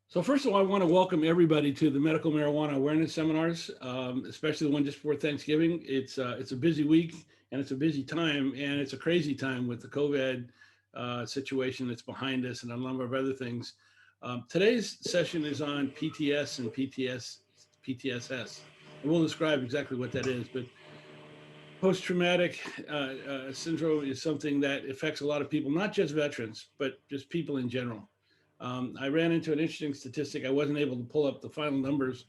So first of all, I want to welcome everybody to the Medical Marijuana Awareness Seminars, especially the one just before Thanksgiving. It's a busy week and it's a busy time and it's a crazy time with the COVID situation that's behind us and a number of other things. Today's session is on PTS and PTSS, and we'll describe exactly what that is. But post-traumatic syndrome is something that affects a lot of people, not just veterans, but just people in general. I ran into an interesting statistic. I wasn't able to pull up the final numbers,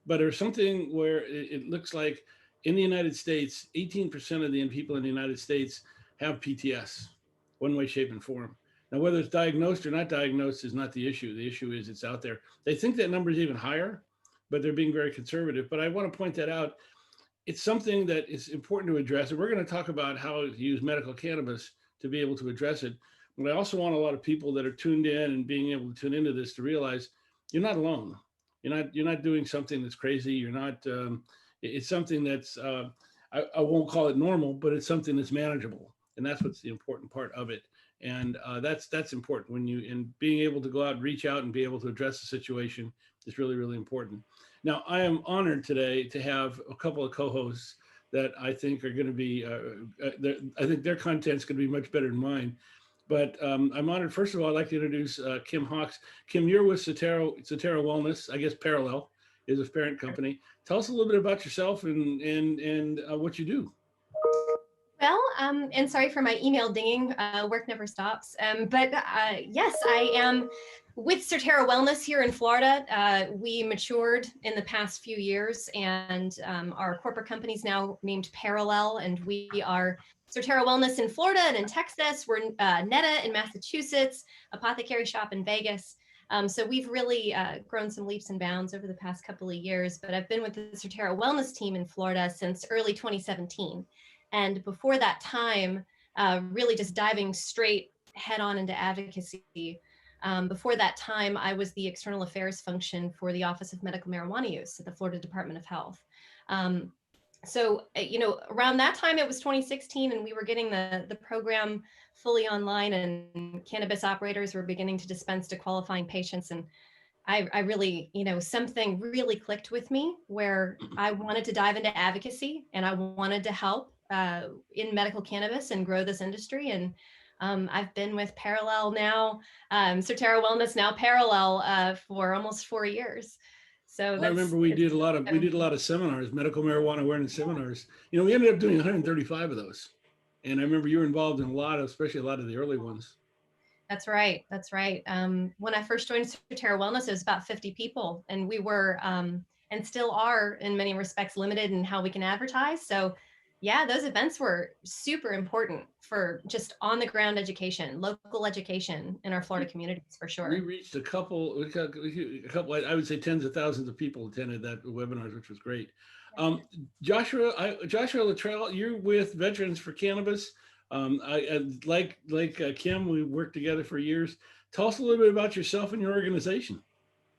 but there's something where it looks like in the United States, 18% of the people in the United States have PTS, one way, shape, and form. Now, whether it's diagnosed or not diagnosed is not the issue. The issue is it's out there. They think that number is even higher, but they're being very conservative. But I want to point that out. It's something that is important to address. And we're going to talk about how to use medical cannabis to be able to address it. But I also want a lot of people that are tuned in and being able to tune into this to realize you're not alone. You're not doing something that's crazy. You're not. It's something that's I won't call it normal, but it's something that's manageable, and that's what's the important part of it. And that's important when you and being able to go out and reach out and be able to address the situation is really, really important. Now, I am honored today to have a couple of co-hosts that I think are going to be. I think their content's going to be much better than mine. But I'm honored. First of all, I'd like to introduce Kim Hawks. Kim, you're with Surterra Wellness. I guess Parallel is a parent company. Tell us a little bit about yourself and what you do. Well, and sorry for my email dinging. Work never stops. But yes, I am with Surterra Wellness here in Florida. We matured in the past few years, and our corporate company is now named Parallel, and we are Surterra Wellness in Florida and in Texas. We're Netta in Massachusetts, Apothecary Shop in Vegas. So we've really grown some leaps and bounds over the past couple of years, but I've been with the Surterra Wellness team in Florida since early 2017. And before that time, really just diving straight head on into advocacy. Before that time, I was the external affairs function for the Office of Medical Marijuana Use at the Florida Department of Health. So, around that time, it was 2016, and we were getting the program fully online, and cannabis operators were beginning to dispense to qualifying patients. And I really, something really clicked with me where I wanted to dive into advocacy and I wanted to help in medical cannabis and grow this industry. And I've been with Parallel now, Surterra Wellness now Parallel for almost 4 years. So I remember we did a lot of seminars, medical marijuana awareness seminars. We ended up doing 135 of those, and I remember you were involved in especially a lot of the early ones. That's right. That's right. When I first joined Surterra Wellness, it was about 50 people, and we were and still are in many respects limited in how we can advertise. So yeah, those events were super important for just on the ground education, local education in our Florida communities for sure. We reached a couple, I would say tens of thousands of people attended that webinars, which was great. Joshua Littrell, you're with Veterans for Cannabis. Like Kim, we worked together for years. Tell us a little bit about yourself and your organization.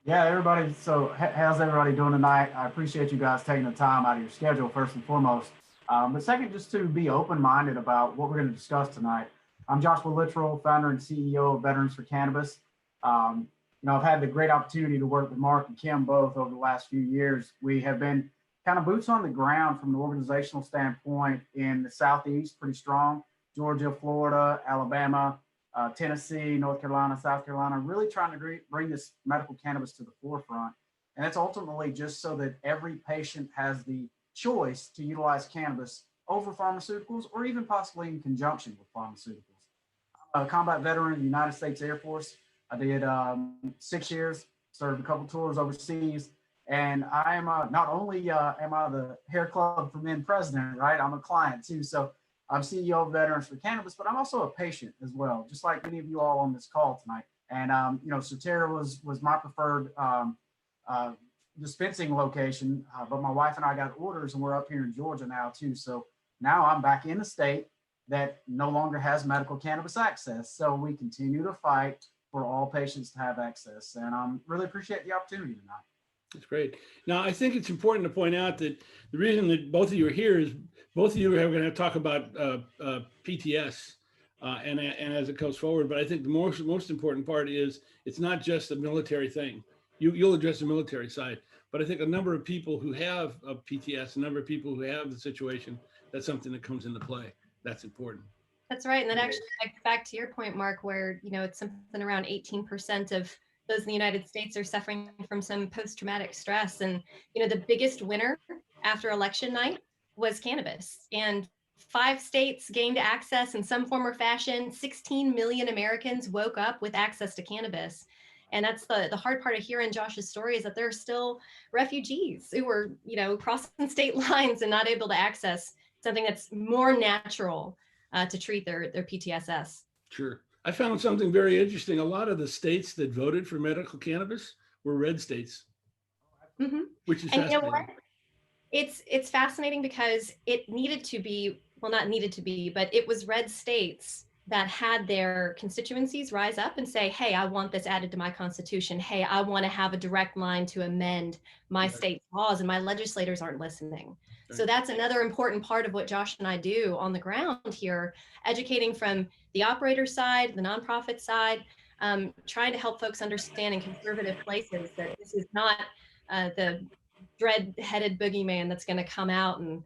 Yeah, everybody. So how's everybody doing tonight? I appreciate you guys taking the time out of your schedule, first and foremost. But second, just to be open-minded about what we're going to discuss tonight. I'm Joshua Littrell, founder and CEO of Veterans for Cannabis. I've had the great opportunity to work with Marc and Kim both over the last few years. We have been kind of boots on the ground from an organizational standpoint in the Southeast, pretty strong. Georgia, Florida, Alabama, Tennessee, North Carolina, South Carolina, really trying to bring this medical cannabis to the forefront. And that's ultimately just so that every patient has the choice to utilize cannabis over pharmaceuticals or even possibly in conjunction with pharmaceuticals. I'm a combat veteran of the United States Air Force. I did 6 years, served a couple tours overseas, and I am not only am I the Hair Club for Men president, right? I'm a client too. So I'm CEO of Veterans for Cannabis, but I'm also a patient as well, just like many of you all on this call tonight. And Surterra was my preferred dispensing location, but my wife and I got orders, and we're up here in Georgia now too. So now I'm back in a state that no longer has medical cannabis access. So we continue to fight for all patients to have access, and I really appreciate the opportunity tonight. That's great. Now, I think it's important to point out that the reason that both of you are here is both of you are going to talk about PTS and as it goes forward. But I think the most important part is it's not just a military thing. You'll address the military side, but I think a number of people who have a PTS, a number of people who have the situation, that's something that comes into play. That's important. That's right. And that actually gets back to your point, Mark, where, it's something around 18% of those in the United States are suffering from some post-traumatic stress. And, the biggest winner after election night was cannabis. And 5 states gained access in some form or fashion. 16 million Americans woke up with access to cannabis. And that's the hard part of hearing Josh's story, is that there are still refugees who were, crossing state lines and not able to access something that's more natural to treat their PTSS. Sure. I found something very interesting. A lot of the states that voted for medical cannabis were red states, which is fascinating. You know what? It's fascinating because it needed to be, well, not needed to be, but it was red states that had their constituencies rise up and say, hey, I want this added to my constitution. Hey, I want to have a direct line to amend my state's laws, and my legislators aren't listening. So that's another important part of what Josh and I do on the ground here, educating from the operator side, the nonprofit side, trying to help folks understand in conservative places that this is not the dread-headed boogeyman that's going to come out and,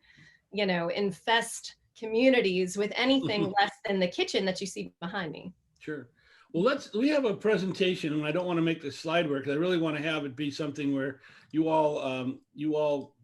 infest communities with anything less than the kitchen that you see behind me. Sure. Well, we have a presentation, and I don't want to make this slide work. I really want to have it be something where you all,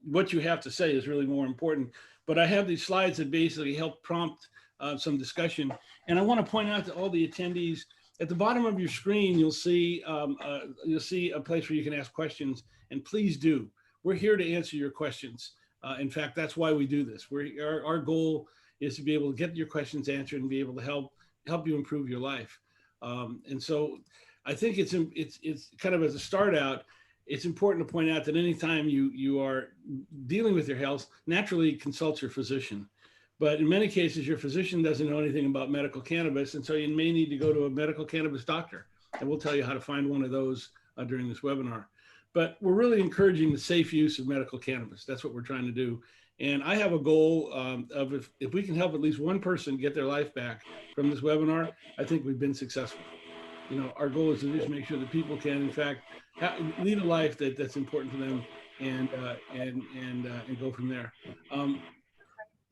what you have to say is really more important. But I have these slides that basically help prompt some discussion. And I want to point out to all the attendees, at the bottom of your screen, you'll see a place where you can ask questions, and please do. We're here to answer your questions. In fact, that's why we do this. Our goal is to be able to get your questions answered and be able to help you improve your life. And so I think it's kind of, as a start out, it's important to point out that anytime you are dealing with your health, naturally consult your physician. But in many cases, your physician doesn't know anything about medical cannabis, and so you may need to go to a medical cannabis doctor. And we'll tell you how to find one of those during this webinar. But we're really encouraging the safe use of medical cannabis. That's what we're trying to do. And I have a goal of if we can help at least one person get their life back from this webinar, I think we've been successful. Our goal is to just make sure that people can, in fact, lead a life that's important to them, and go from there.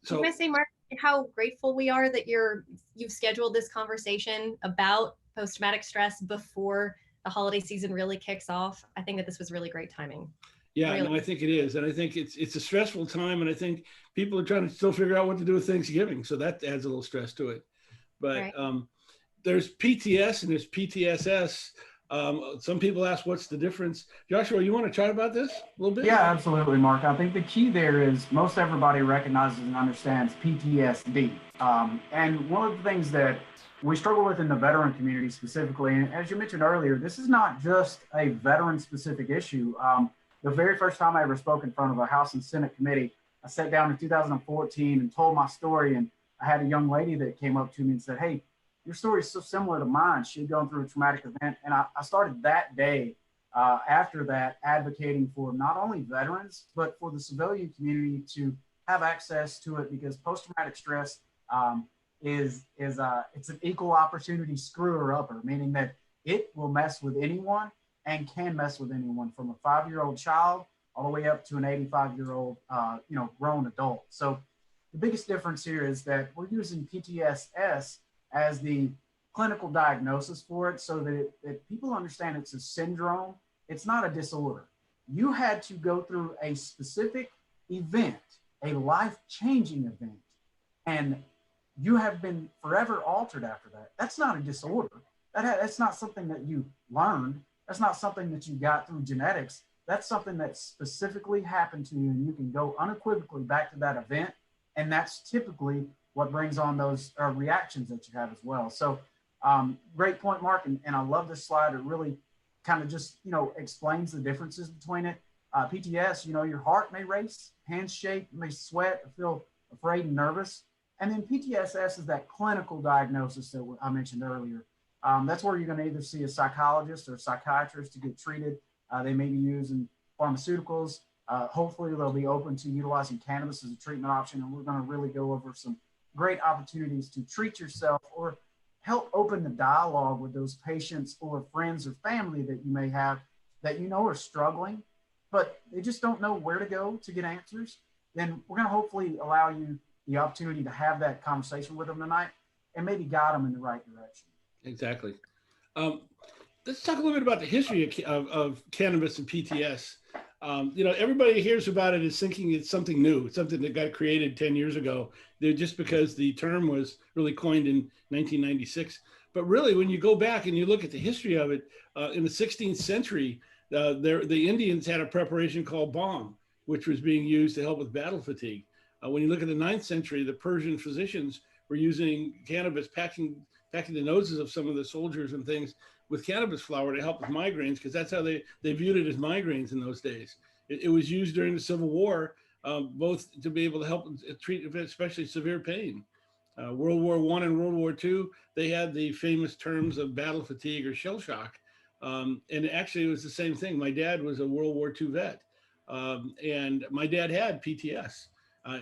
So I say, Mark, how grateful we are that you've scheduled this conversation about post-traumatic stress before the holiday season really kicks off. I think that this was really great timing. Yeah, really. No, I think it is. And I think it's a stressful time, and I think people are trying to still figure out what to do with Thanksgiving. So that adds a little stress to it. But there's PTS and there's PTSS. Some people ask, what's the difference? Joshua, you want to chat about this a little bit? Yeah, absolutely, Mark. I think the key there is most everybody recognizes and understands PTSD. And one of the things that we struggle with in the veteran community specifically, and as you mentioned earlier, this is not just a veteran-specific issue. The very first time I ever spoke in front of a House and Senate committee, I sat down in 2014 and told my story, and I had a young lady that came up to me and said, hey, your story is so similar to mine. She had gone through a traumatic event, and I started that day after that advocating for not only veterans, but for the civilian community to have access to it, because post-traumatic stress it's an equal opportunity screwer-upper, meaning that it will mess with anyone and can mess with anyone, from a 5-year-old child all the way up to an 85-year-old grown adult. So the biggest difference here is that we're using PTSS as the clinical diagnosis for it, so that people understand it's a syndrome. It's not a disorder. You had to go through a specific event, a life-changing event, and you have been forever altered after that. That's not a disorder. That's not something that you learned. That's not something that you got through genetics. That's something that specifically happened to you, and you can go unequivocally back to that event. And that's typically what brings on those reactions that you have as well. So great point, Mark. And I love this slide. It really kind of just, explains the differences between it. PTS, your heart may race, hands shake, you may sweat, feel afraid and nervous. And then PTSS is that clinical diagnosis that I mentioned earlier. That's where you're going to either see a psychologist or a psychiatrist to get treated. They may be using pharmaceuticals. Hopefully they'll be open to utilizing cannabis as a treatment option. And we're going to really go over some great opportunities to treat yourself or help open the dialogue with those patients or friends or family that you may have that you know are struggling, but they just don't know where to go to get answers, then we're going to hopefully allow you the opportunity to have that conversation with them tonight and maybe guide them in the right direction. Exactly. Um, let's talk a little bit about the history of cannabis and PTS. Everybody hears about it as thinking it's something new, it's something that got created 10 years ago, just because the term was really coined in 1996. But really, when you go back and you look at the history of it, in the 16th century, the Indians had a preparation called bhang, which was being used to help with battle fatigue. When you look at the 9th century, the Persian physicians were using cannabis, packing the noses of some of the soldiers and things with cannabis flower to help with migraines, because that's how they viewed it as migraines in those days. It was used during the Civil War, both to be able to help treat especially severe pain. World War I and World War II, they had the famous terms of battle fatigue or shell shock. And actually it was the same thing. My dad was a World War II vet, and my dad had PTS.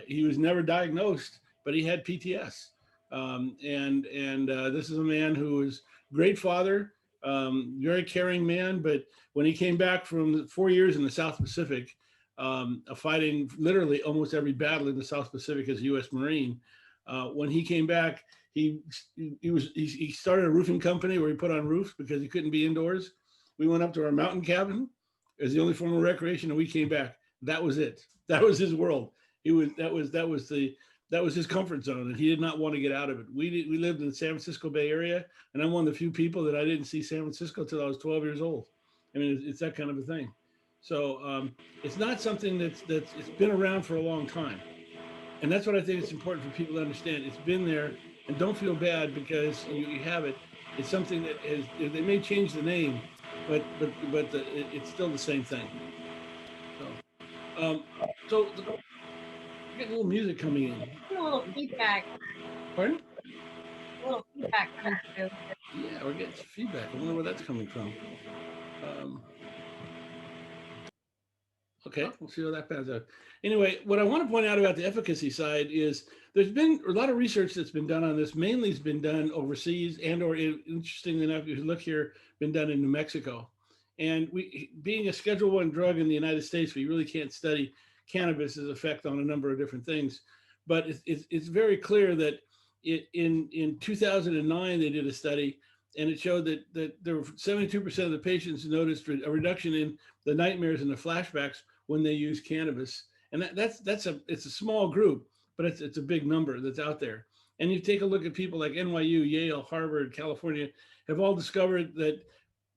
He was never diagnosed, but he had PTS. This is a man who was a great father, very caring man. But when he came back from 4 years in the South Pacific, fighting literally almost every battle in the South Pacific as a U.S. Marine, when he came back, he started a roofing company where he put on roofs because he couldn't be indoors. We went up to our mountain cabin as the only form of recreation, and we came back. That was it. That was his world. That was his comfort zone, and he did not want to get out of it. We lived in the San Francisco Bay Area, and I'm one of the few people that I didn't see San Francisco till I was 12 years old. I mean, it's that kind of a thing. So it's not something it's been around for a long time. And that's what I think it's important for people to understand. It's been there, and don't feel bad because you have it. It's something that they may change the name, but it's still the same thing. So we're getting a little music coming in. A little feedback. Pardon? A little feedback coming through. Yeah, we're getting some feedback. I wonder where that's coming from. Okay, we'll see how that pans out. Anyway, what I want to point out about the efficacy side is there's been a lot of research that's been done on this. Mainly it's been done overseas or interestingly enough, if you look here, been done in New Mexico. And being a Schedule I drug in the United States, we really can't study cannabis's effect on a number of different things. But it's very clear that in 2009, they did a study, and it showed that there were 72% of the patients noticed a reduction in the nightmares and the flashbacks when they use cannabis. And it's a small group, but it's a big number that's out there. And you take a look at people like NYU, Yale, Harvard, California, have all discovered that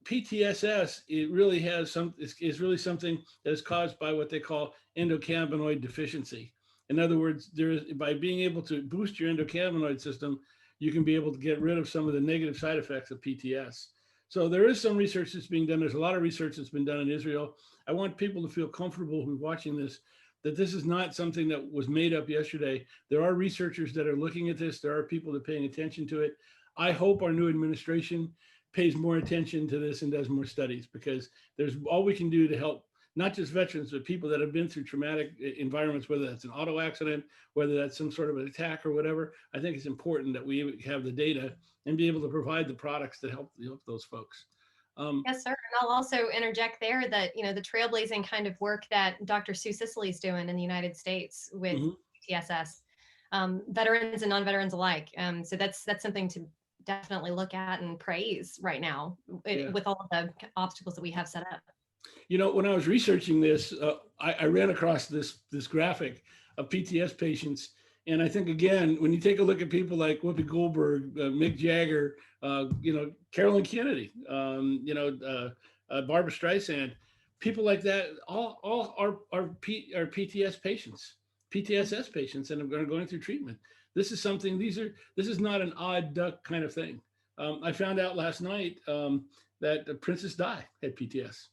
PTSS is really something that is caused by what they call endocannabinoid deficiency. In other words, by being able to boost your endocannabinoid system, you can be able to get rid of some of the negative side effects of PTS. So there is some research that's being done. There's a lot of research that's been done in Israel. I want people to feel comfortable who are watching this, that this is not something that was made up yesterday. There are researchers that are looking at this. There are people that are paying attention to it. I hope our new administration pays more attention to this and does more studies, because there's all we can do to help not just veterans, but people that have been through traumatic environments, whether that's an auto accident, whether that's some sort of an attack or whatever. I think it's important that we have the data and be able to provide the products that help those folks. Yes, sir. And I'll also interject there that, the trailblazing kind of work that Dr. Sue Sicily is doing in the United States with TSS, veterans and non-veterans alike. So that's something to definitely look at and praise right now with all of the obstacles that we have set up. When I was researching this, I ran across this graphic of PTS patients. And I think, again, when you take a look at people like Whoopi Goldberg, Mick Jagger, Carolyn Kennedy, Barbara Streisand, people like that, all are PTSS patients and are going through treatment. This is something, this is not an odd duck kind of thing. I found out last night that Princess Di had PTS,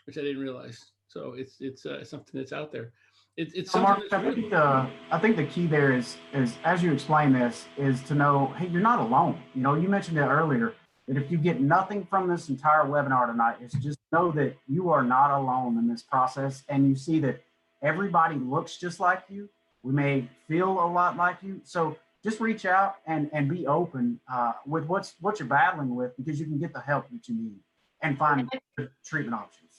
which I didn't realize. So it's something that's out there. It's something Marc, I think the key there is as you explain this is to know, hey, you're not alone. You mentioned it earlier that if you get nothing from this entire webinar tonight, it's just know that you are not alone in this process, and you see that everybody looks just like you. We may feel a lot like you. So just reach out and be open with what you're battling with, because you can get the help that you need and find treatment options.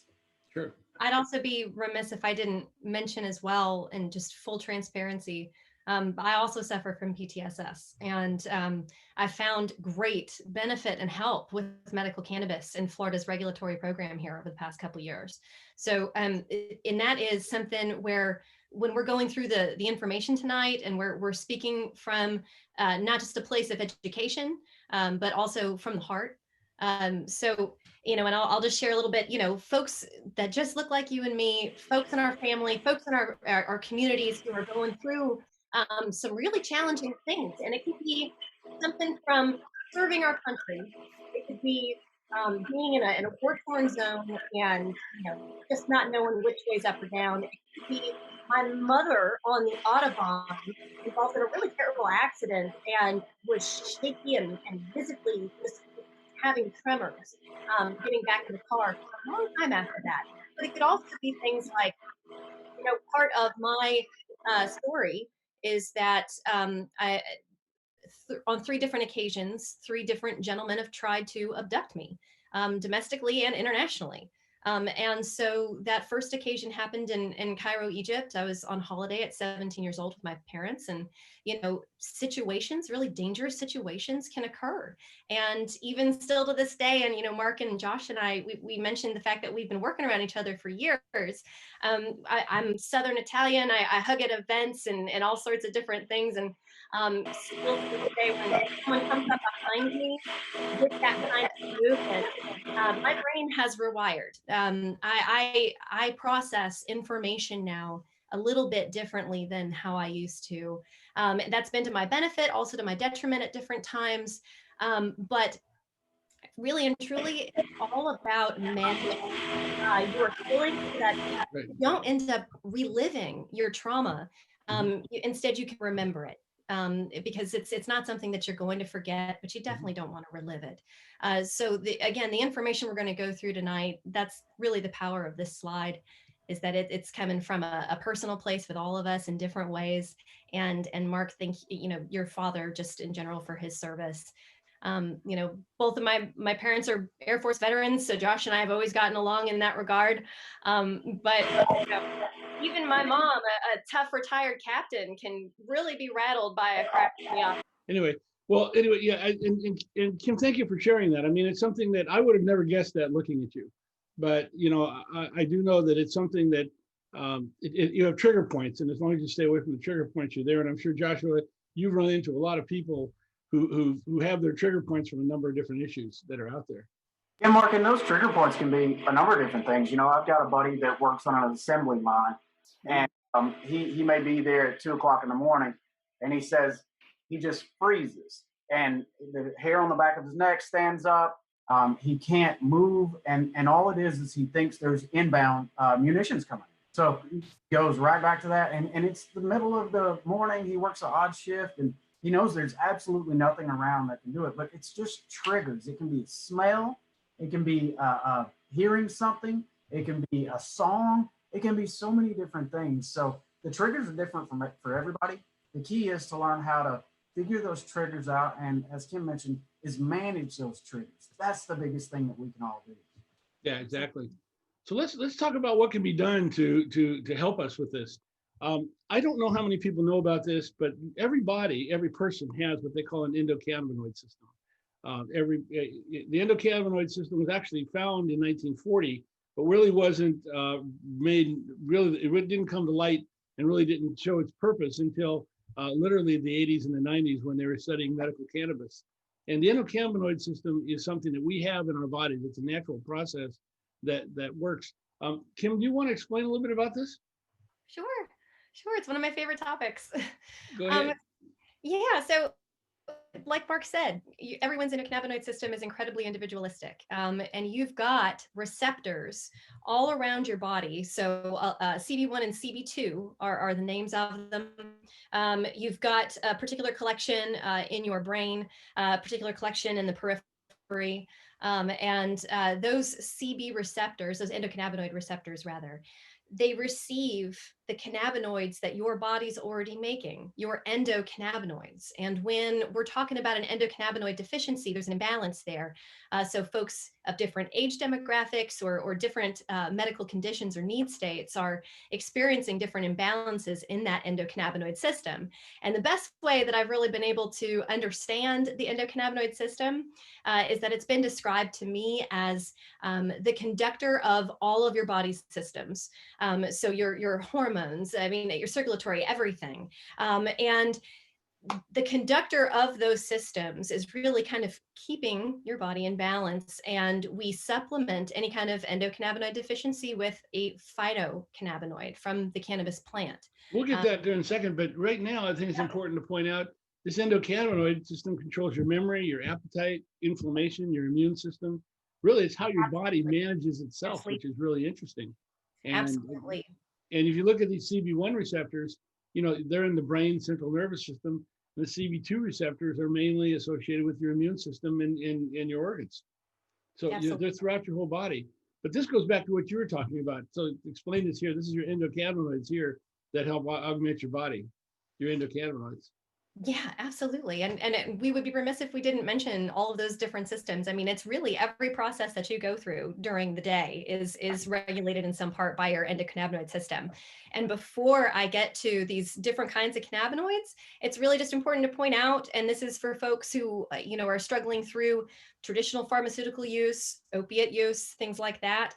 Sure. I'd also be remiss if I didn't mention as well, and just full transparency, I also suffer from PTSS, and I found great benefit and help with medical cannabis in Florida's regulatory program here over the past couple of years. So, and that is something where when we're going through the information tonight, and we're speaking from not just a place of education, but also from the heart. So, and I'll just share a little bit, folks that just look like you and me, folks in our family, folks in our communities who are going through some really challenging things. And it could be something from serving our country. It could be being in a war-torn zone and just not knowing which way's up or down. It could be my mother on the Autobahn involved in a really terrible accident and was shaky and visibly just having tremors, getting back in the car for a long time after that. But it could also be things like, part of my story is that on 3 different occasions, 3 different gentlemen have tried to abduct me, domestically and internationally. And so that first occasion happened in Cairo, Egypt. I was on holiday at 17 years old with my parents, and situations, really dangerous situations, can occur. And even still to this day, and Marc and Josh and I, we mentioned the fact that we've been working around each other for years. I'm Southern Italian. I hug at events and all sorts of different things. And still to this day, when someone comes up behind me with that kind of movement, my brain has rewired. I process information now a little bit differently than how I used to. That's been to my benefit, also to my detriment at different times. But really and truly, it's all about managing your feelings so that you don't end up reliving your trauma. Instead, you can remember it. Because it's not something that you're going to forget, but you definitely don't want to relive it. So again, the information we're going to go through tonight, that's really the power of this slide, is that it's coming from a personal place with all of us in different ways. And Marc, thank your father just in general for his service. Both of my parents are Air Force veterans, so Josh and I have always gotten along in that regard. But even my mom, a tough retired captain, can really be rattled by a crack in the eye. Anyway, yeah, and Kim, thank you for sharing that. I mean, it's something that I would have never guessed that looking at you, but I do know that it's something that you have trigger points, and as long as you stay away from the trigger points, you're there. And I'm sure, Joshua, you've run into a lot of people who have their trigger points from a number of different issues that are out there. Yeah, Marc, and those trigger points can be a number of different things. I've got a buddy that works on an assembly line, and he may be there at 2:00 in the morning, and he says he just freezes, and the hair on the back of his neck stands up. He can't move, and all it is he thinks there's inbound munitions coming. So he goes right back to that, and it's the middle of the morning. He works an odd shift, and he knows there's absolutely nothing around that can do it, but it's just triggers. It can be a smell. It can be hearing something. It can be a song. It can be so many different things. So the triggers are different for everybody. The key is to learn how to figure those triggers out. And as Kim mentioned, is manage those triggers. That's the biggest thing that we can all do. Yeah, exactly. So let's talk about what can be done to help us with this. I don't know how many people know about this, but every person has what they call an endocannabinoid system. The endocannabinoid system was actually found in 1940, but really wasn't made. Really, it didn't come to light and really didn't show its purpose until literally the 80s and the 90s when they were studying medical cannabis. And the endocannabinoid system is something that we have in our bodies. It's a natural process that works. Kim, do you want to explain a little bit about this? Sure. It's one of my favorite topics. Go ahead. Yeah. So, like Marc said, everyone's endocannabinoid system is incredibly individualistic, and you've got receptors all around your body. So CB1 and CB2 are the names of them. You've got a particular collection in your brain, a particular collection in the periphery, and those CB receptors, those endocannabinoid receptors rather, they receive the cannabinoids that your body's already making, your endocannabinoids. And when we're talking about an endocannabinoid deficiency, there's an imbalance there. So folks of different age demographics or different medical conditions or need states are experiencing different imbalances in that endocannabinoid system. And the best way that I've really been able to understand the endocannabinoid system is that it's been described to me as the conductor of all of your body's systems. So your hormones, I mean, your circulatory, everything. And the conductor of those systems is really kind of keeping your body in balance. And we supplement any kind of endocannabinoid deficiency with a phytocannabinoid from the cannabis plant. We'll get that there in a second, but right now I think it's important to point out this endocannabinoid system controls your memory, your appetite, inflammation, your immune system. Really, it's how your body manages itself, which is really interesting. And, Absolutely. And if you look at these CB1 receptors, you know, they're in the brain central nervous system. The CB2 receptors are mainly associated with your immune system and your organs. So you know, they're throughout your whole body. But this goes back to what you were talking about. So explain this here. This is your endocannabinoids here that help augment your body, your endocannabinoids. Yeah, absolutely. And we would be remiss if we didn't mention all of those different systems. I mean, it's really every process that you go through during the day is regulated in some part by your endocannabinoid system. And before I get to these different kinds of cannabinoids, it's really just important to point out, and this is for folks who, you know, are struggling through traditional pharmaceutical use, opiate use, things like that.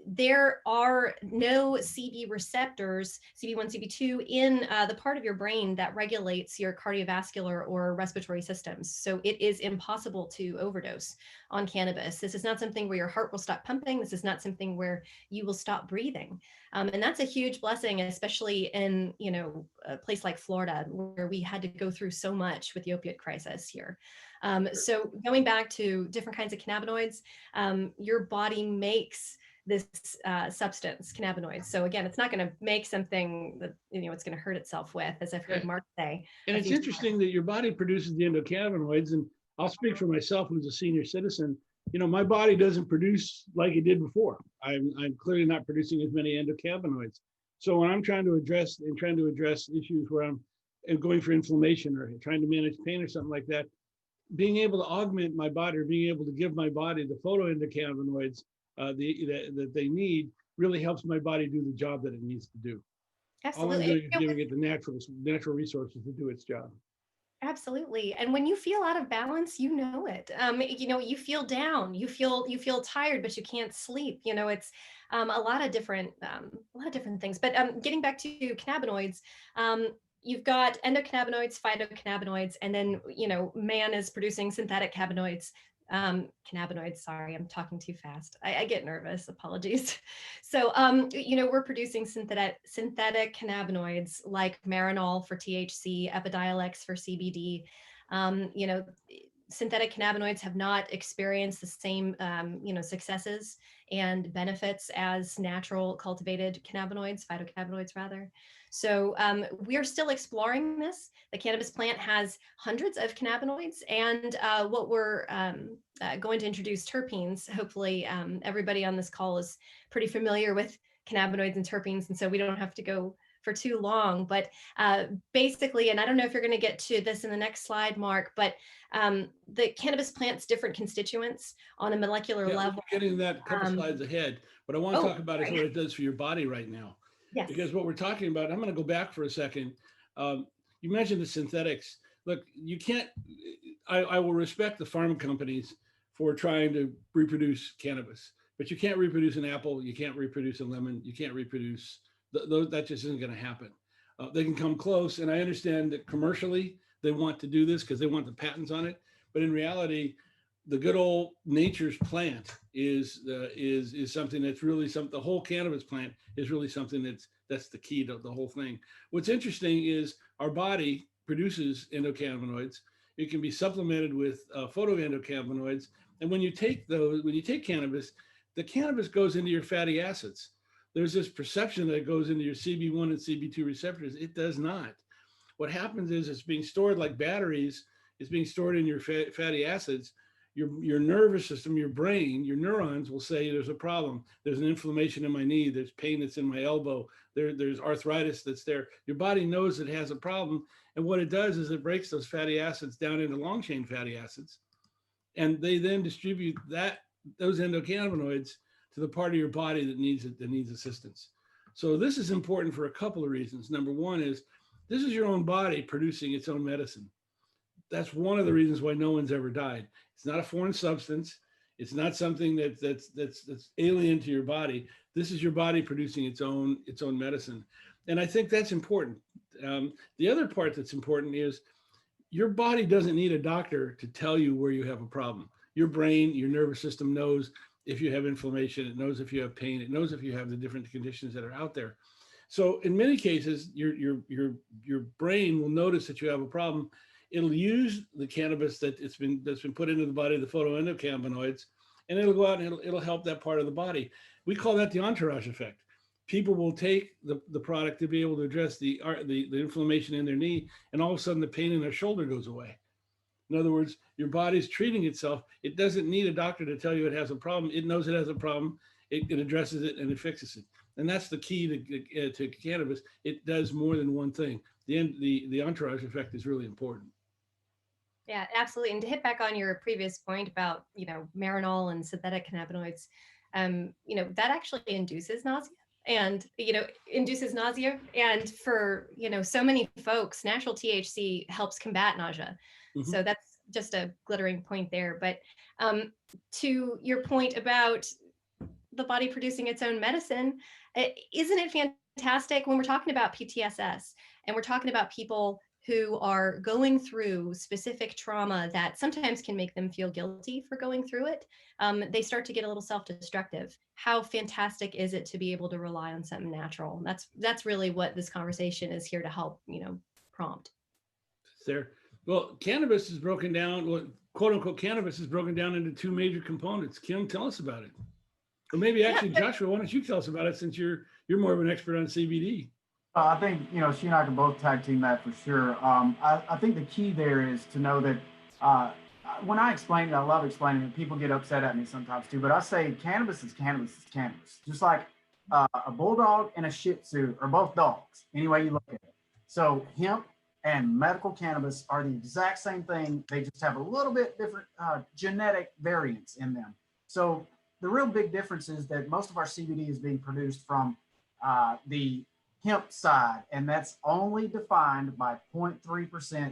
There are no CB receptors, CB1, CB2, in the part of your brain that regulates your cardiovascular or respiratory systems. So it is impossible to overdose on cannabis. This is not something where your heart will stop pumping. This is not something where you will stop breathing. And that's a huge blessing, especially in, you know, a place like Florida, where we had to go through so much with the opiate crisis here. So going back to different kinds of cannabinoids, your body makes this substance, cannabinoids. So again, it's not going to make something that, you know, it's going to hurt itself with, as I've heard Marc say. And it's interesting that your body produces the endocannabinoids, and I'll speak for myself as a senior citizen. You know, my body doesn't produce like it did before. I'm clearly not producing as many endocannabinoids. So when I'm trying to address issues where I'm going for inflammation or trying to manage pain or something like that, being able to augment my body or being able to give my body the phytoendocannabinoids that they need really helps my body do the job that it needs to do. Absolutely. All I'm doing is giving it the natural resources to do its job. Absolutely. And when you feel out of balance, you know it. You know, you feel down, you feel tired, but you can't sleep. You know, it's a lot of different things. But getting back to cannabinoids, you've got endocannabinoids, phytocannabinoids, and then, you know, man is producing synthetic cannabinoids. Cannabinoids, sorry, I'm talking too fast. I get nervous, apologies. So, you know, we're producing synthetic cannabinoids like Marinol for THC, Epidiolex for CBD. You know, synthetic cannabinoids have not experienced the same, you know, successes and benefits as natural cultivated cannabinoids, phytocannabinoids rather. So we are still exploring this. The cannabis plant has hundreds of cannabinoids, and what we're going to introduce terpenes. Hopefully everybody on this call is pretty familiar with cannabinoids and terpenes, and so we don't have to go for too long, but basically, and I don't know if you're going to get to this in the next slide, Marc, but the cannabis plant's different constituents on a molecular level. We're getting that a couple slides ahead. What I want to talk about is what it does for your body right now. Yes. Because what we're talking about, I'm going to go back for a second. You mentioned the synthetics. Look, you can't, I will respect the pharma companies for trying to reproduce cannabis, but you can't reproduce an apple, you can't reproduce a lemon, you can't reproduce that just isn't going to happen. They can come close, and I understand that commercially they want to do this because they want the patents on it. But in reality, the good old nature's plant is something that's really something. The whole cannabis plant is really something that's the key to the whole thing. What's interesting is our body produces endocannabinoids. It can be supplemented with phytoendocannabinoids, and when you take cannabis, the cannabis goes into your fatty acids. There's this perception that it goes into your CB1 and CB2 receptors. It does not. What happens is it's being stored like batteries. It's being stored in your fatty acids. your nervous system, your brain, your neurons will say there's a problem. There's an inflammation in my knee. There's pain that's in my elbow. There's arthritis that's there. Your body knows it has a problem. And what it does is it breaks those fatty acids down into long chain fatty acids. And they then distribute those endocannabinoids to the part of your body that needs it, that needs assistance. So this is important for a couple of reasons. Number one is this is your own body producing its own medicine. That's one of the reasons why no one's ever died. It's not a foreign substance. It's not something that's alien to your body. This is your body producing its own medicine. And I think that's important. The other part that's important is your body doesn't need a doctor to tell you where you have a problem. Your brain, your nervous system knows if you have inflammation. It knows if you have pain. It knows if you have the different conditions that are out there. So in many cases, your brain will notice that you have a problem. It'll use the cannabis that's been put into the body, the phytoendocannabinoids, and it'll go out and it'll help that part of the body. We call that the entourage effect. People will take the product to be able to address the inflammation in their knee, and all of a sudden the pain in their shoulder goes away. In other words, your body's treating itself. It doesn't need a doctor to tell you it has a problem. It knows it has a problem. It addresses it and it fixes it. And that's the key to cannabis. It does more than one thing. The entourage effect is really important. Yeah, absolutely. And to hit back on your previous point about, Marinol and synthetic cannabinoids, that actually induces nausea and, And for, so many folks, natural THC helps combat nausea. Mm-hmm. So that's just a glittering point there. But to your point about the body producing its own medicine, isn't it fantastic when we're talking about PTSS and we're talking about people who are going through specific trauma that sometimes can make them feel guilty for going through it, they start to get a little self-destructive. How fantastic is it to be able to rely on something natural? That's really what this conversation is here to help, prompt. There. Well, cannabis is broken down, quote unquote, cannabis is broken down into two major components. Kim, tell us about it. Or maybe actually, Joshua, why don't you tell us about it since you're more of an expert on CBD? I think, she and I can both tag team that for sure. I think the key there is to know that when I explain it, I love explaining it. People get upset at me sometimes too, but I say cannabis is cannabis is cannabis. Just like a bulldog and a Shih Tzu are both dogs, any way you look at it. So hemp and medical cannabis are the exact same thing. They just have a little bit different genetic variants in them. So the real big difference is that most of our CBD is being produced from the hemp side, and that's only defined by 0.3%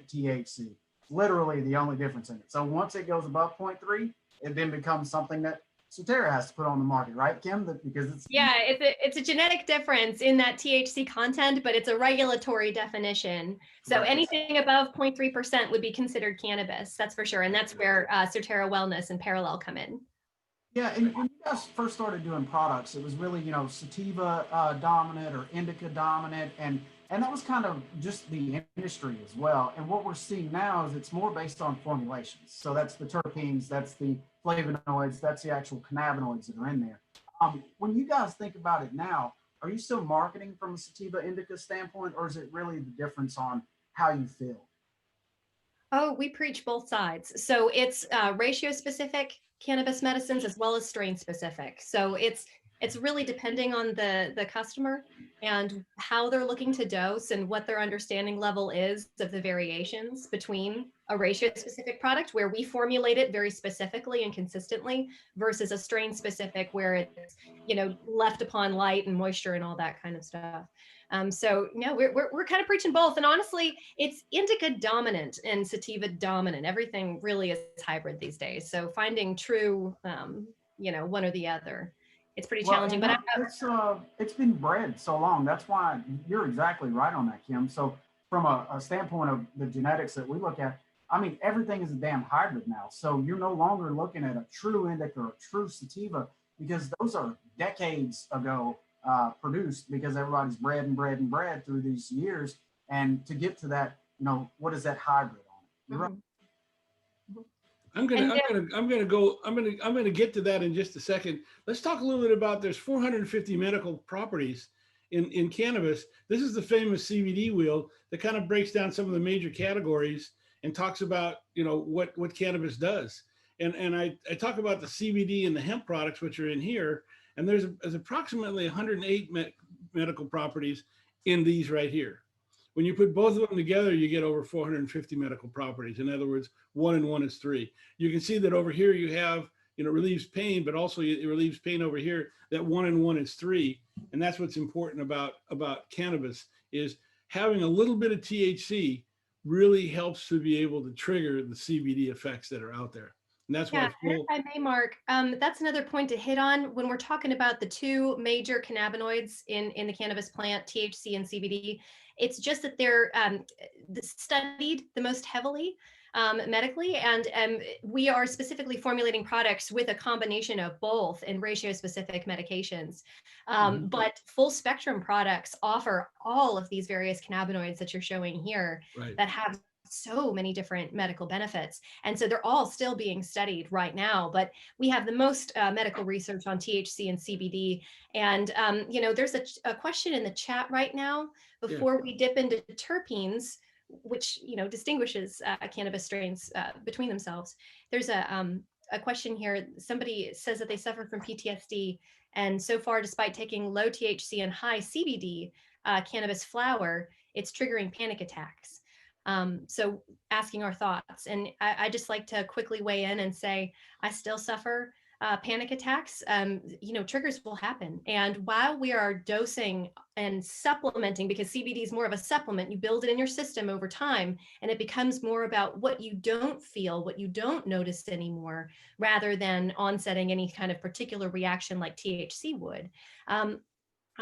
THC. Literally the only difference in it. So once it goes above 0.3, it then becomes something that Surterra has to put on the market, right, Kim? Because it's a genetic difference in that THC content, but it's a regulatory definition. So right. Anything above 0.3% would be considered cannabis, that's for sure. And that's where Surterra Wellness and Parallel come in. Yeah, and when you guys first started doing products, it was really, sativa dominant or indica dominant, and that was kind of just the industry as well. And what we're seeing now is it's more based on formulations. So that's the terpenes, that's the flavonoids, that's the actual cannabinoids that are in there. When you guys think about it now, are you still marketing from a sativa indica standpoint, or is it really the difference on how you feel? Oh, we preach both sides. So it's ratio specific cannabis medicines as well as strain specific. So it's really depending on the customer and how they're looking to dose and what their understanding level is of the variations between a ratio specific product where we formulate it very specifically and consistently versus a strain specific where it's, left upon light and moisture and all that kind of stuff. So no, we're kind of preaching both. And honestly, it's indica dominant and sativa dominant. Everything really is hybrid these days. So finding true, one or the other, it's pretty challenging. But it's been bred so long. That's why you're exactly right on that, Kim. So from a standpoint of the genetics that we look at, I mean, everything is a damn hybrid now. So you're no longer looking at a true indica or a true sativa because those are decades ago produced because everybody's bred through these years. And to get to that, what is that hybrid on? Right. I'm gonna get to that in just a second. Let's talk a little bit about there's 450 medical properties in cannabis. This is the famous CBD wheel that kind of breaks down some of the major categories and talks about what cannabis does. And I talk about the CBD and the hemp products, which are in here, and there's approximately 108 medical properties in these right here. When you put both of them together, you get over 450 medical properties. In other words, 1 and 1 is 3. You can see that over here you have, relieves pain, but also it relieves pain over here. That 1 and 1 is 3. And that's what's important about cannabis, is having a little bit of THC really helps to be able to trigger the CBD effects that are out there. And that's Yeah, why if I may, Mark, that's another point to hit on when we're talking about the two major cannabinoids in the cannabis plant, THC and CBD. It's just that they're studied the most heavily medically, and we are specifically formulating products with a combination of both in ratio-specific medications. But full spectrum products offer all of these various cannabinoids that you're showing here, right. that have so many different medical benefits. And so they're all still being studied right now, but we have the most medical research on THC and CBD. And, there's a question in the chat right now before we dip into terpenes, which, distinguishes cannabis strains between themselves. There's a question here. Somebody says that they suffer from PTSD. And so far, despite taking low THC and high CBD cannabis flower, it's triggering panic attacks. So asking our thoughts. And I just like to quickly weigh in and say, I still suffer panic attacks. Triggers will happen. And while we are dosing and supplementing, because CBD is more of a supplement, you build it in your system over time, and it becomes more about what you don't feel, what you don't notice anymore, rather than onsetting any kind of particular reaction like THC would. I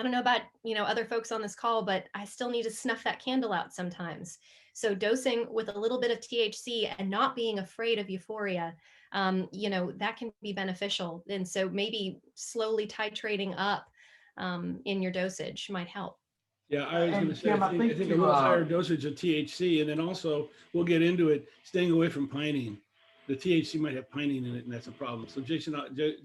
don't know about, other folks on this call, but I still need to snuff that candle out sometimes. So dosing with a little bit of THC and not being afraid of euphoria, that can be beneficial. And so maybe slowly titrating up in your dosage might help. Yeah, I was going to say, Kim, I think a little higher dosage of THC, and then also we'll get into it, staying away from pinene. The THC might have pinene in it, and that's a problem. So Jason,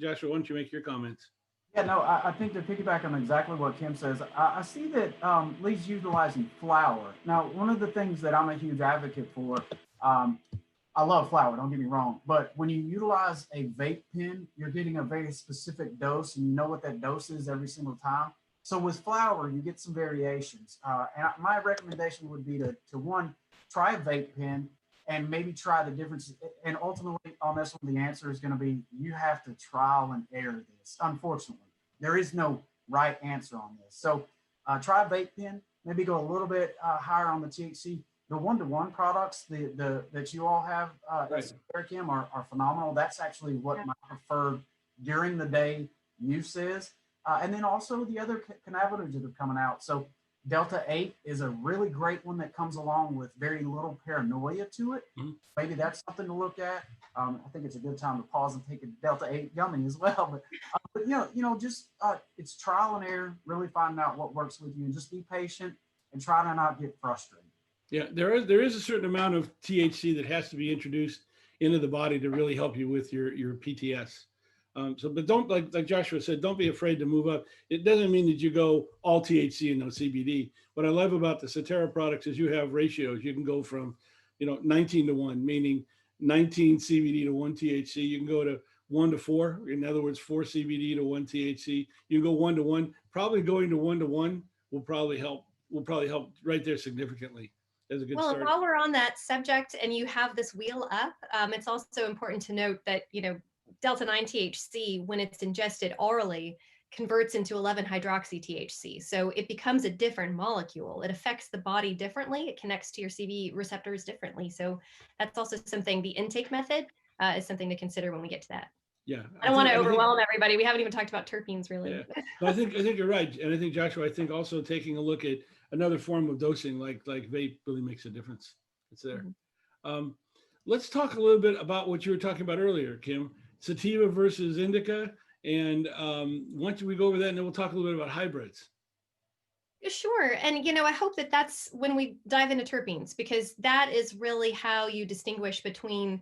Joshua, why don't you make your comments? Yeah, no, I think to piggyback on exactly what Kim says, I see that Lee's utilizing flower. Now, one of the things that I'm a huge advocate for, I love flower, don't get me wrong, but when you utilize a vape pen, you're getting a very specific dose, and you know what that dose is every single time. So with flower, you get some variations. And my recommendation would be to one, try a vape pen and maybe try the difference. And ultimately on this one, the answer is going to be, you have to trial and error this. Unfortunately, there is no right answer on this. So try a vape pen, maybe go a little bit higher on the THC. The one-to-one products that you all have at Kim are phenomenal. That's actually what my preferred during the day use is. And then also the other cannabinoids that are coming out. So Delta 8 is a really great one that comes along with very little paranoia to it. Maybe that's something to look at. I think it's a good time to pause and take a Delta 8 gummy as well. But just it's trial and error, really finding out what works with you, and just be patient and try to not get frustrated. Yeah, there is a certain amount of THC that has to be introduced into the body to really help you with your PTS. But don't, like Joshua said, don't be afraid to move up. It doesn't mean that you go all THC and no CBD. What I love about the Surterra products is you have ratios. You can go from, 19 to 1, meaning 19 CBD to 1 THC. You can go to 1 to 4. In other words, 4 CBD to 1 THC. You can go 1 to 1. Probably going to 1 to 1 will probably help. Will probably help right there significantly. As a good start. While we're on that subject and you have this wheel up, it's also important to note that, Delta 9 THC, when it's ingested orally, converts into 11-hydroxy THC. So it becomes a different molecule. It affects the body differently. It connects to your CB receptors differently. So that's also something, the intake method is something to consider when we get to that. Yeah. I don't want to overwhelm everybody. We haven't even talked about terpenes really. Yeah. No, I think you're right. And I think, Joshua, I think also taking a look at another form of dosing like vape really makes a difference. It's there. Let's talk a little bit about what you were talking about earlier, Kim. Sativa versus indica. And once we go over that, and then we'll talk a little bit about hybrids. Sure. And, I hope that that's when we dive into terpenes, because that is really how you distinguish between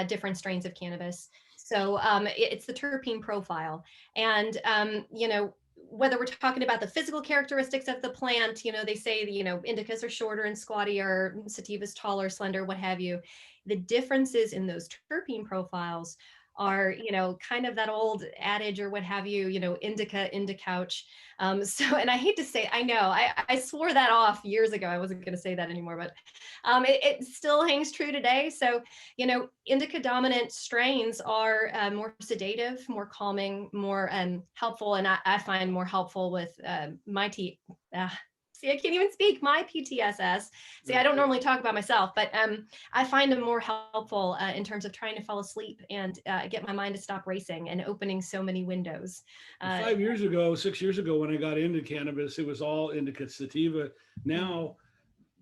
different strains of cannabis. So it's the terpene profile. And, whether we're talking about the physical characteristics of the plant, they say, indicas are shorter and squattier, sativas taller, slender, what have you. The differences in those terpene profiles are, kind of that old adage or what have you, indica couch. So, and I hate to say, I know, I swore that off years ago. I wasn't going to say that anymore, but it still hangs true today. So, indica dominant strains are more sedative, more calming, more helpful. And I find more helpful with see, I can't even speak, my PTSS. See, I don't normally talk about myself, but I find them more helpful in terms of trying to fall asleep and get my mind to stop racing and opening so many windows. 5 years ago, 6 years ago, when I got into cannabis, it was all indica sativa. Now,